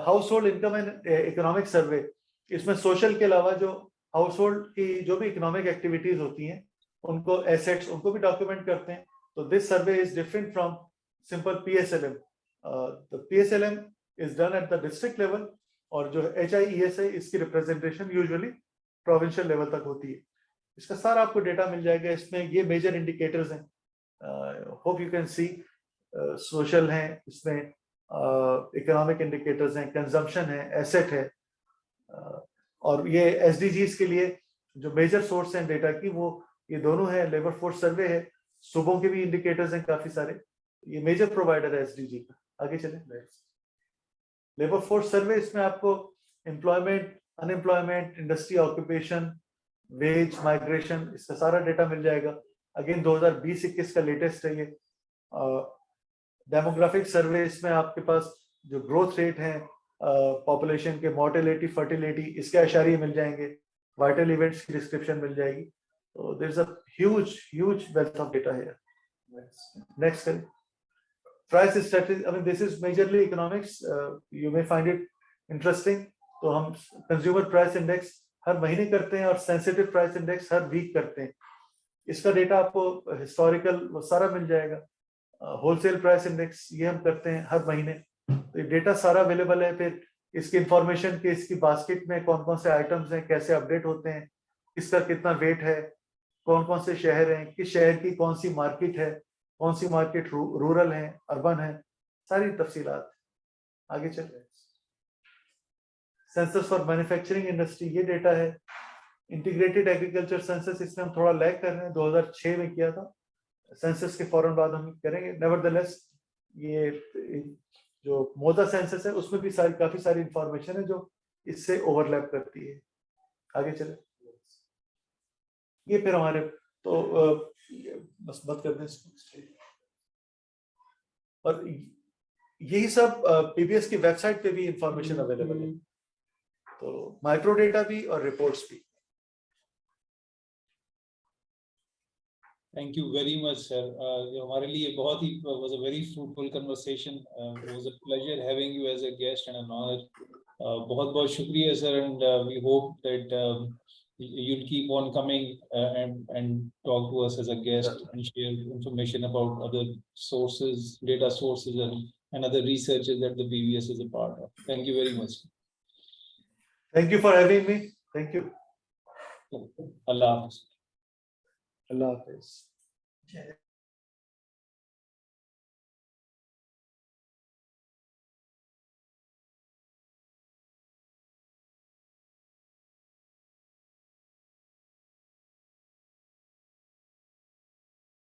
house hold income and economic survey. इसमें सोशल के अलावा जो हाउस होल्ड की जो भी इकोनॉमिक एक्टिविटीज होती हैं, उनको, एसेट्स, उनको भी डॉक्यूमेंट करते हैं। तो this survey is different from simple PSLM। The PSLM is done at the district level, और जो HIES है इसकी रिप्रेजेंटेशन यूजुअली प्रोविंशियल लेवल तक होती है। इसका सारा आपको डेटा मिल जाएगा। इसमें ये मेजर इंडिकेटर्स हैं, hope you can see. Social हैं, इसमें इकोनॉमिक इंडिकेटर्स हैं, कंजम्पशन है, एसेट है, और ये SDGs के लिए जो मेजर सोर्स हैं डेटा की वो ये दोनों है, लेबर फोर्स सर्वे है, सूबों के भी इंडिकेटर्स हैं काफी सारे, ये मेजर प्रोवाइडर है एसडीजी का। आगे चले, लेबर फोर्स सर्वे, इसमें आपको employment, unemployment, industry, occupation, wage, migration, इसका सारा डेटा मिल जाएगा। अगेन 2020-21 का लेटेस्ट है ये। डेमोग्राफिक सर्वे, इसमें आपके पास जो ग्रोथ रेट है पॉपुलेशन के, मोर्टेलिटी, फर्टिलिटी, इसके इशारे मिल जाएंगे, वाइटल इवेंट्स की डिस्क्रिप्शन मिल जाएगी। तो there is a huge wealth of data here. Next करें, price strategy, I mean this is majorly economics, you may find it interesting. तो हम कंज्यूमर प्राइस इंडेक्स हर महीने करते हैं और सेंसिटिव प्राइस इंडेक्स हर वीक करते हैं। इसका डेटा आपको हिस्टोरिकल वो सारा मिल जाएगा। होलसेल प्राइस इंडेक्स ये हम करते हैं हर महीने, तो ये डेटा सारा अवेलेबल है। फिर इसकी इंफॉर्मेशन के, इसकी बास्केट में कौन कौन से आइटम्स हैं, कैसे अपडेट होते हैं, किसका कितना वेट है, कौन कौन से शहर हैं, किस शहर की कौन सी मार्केट है, कौन सी मार्केट रूरल है, अर्बन है, सारी तफसीलात। आगे चलिए, सेंसस फॉर मैन्युफैक्चरिंग इंडस्ट्री, ये डेटा है। इंटीग्रेटेड एग्रीकल्चर सेंसस, इसमें हम थोड़ा लैग कर रहे हैं, 2006 में किया था, सेंसस के फौरन बाद हम करेंगे। नेवरदलेस ये जो मोदा सेंसस है उसमें भी काफी सारी इंफॉर्मेशन है जो इससे ओवरलैप करती है। आगे चले, ये फिर हमारे तो बस मत कर दें इसको। और यही सब पीबीएस की वेबसाइट पे भी इंफॉर्मेशन अवेलेबल है, तो माइक्रो डेटा भी और रिपोर्ट्स भी।
Thank you very much, sir. हमारे लिए बहुत ही was a very fruitful conversation. It was a pleasure having you as a guest and an honor. बहुत बहुत शुक्रिया, sir, and we hope that you'll keep on coming and talk to us as a guest and share information about other sources, data sources, and other researches that the BVS is a part of. Thank you very much.
Thank you for having me. Thank you.
Allah Hafiz.
Allah Hafiz.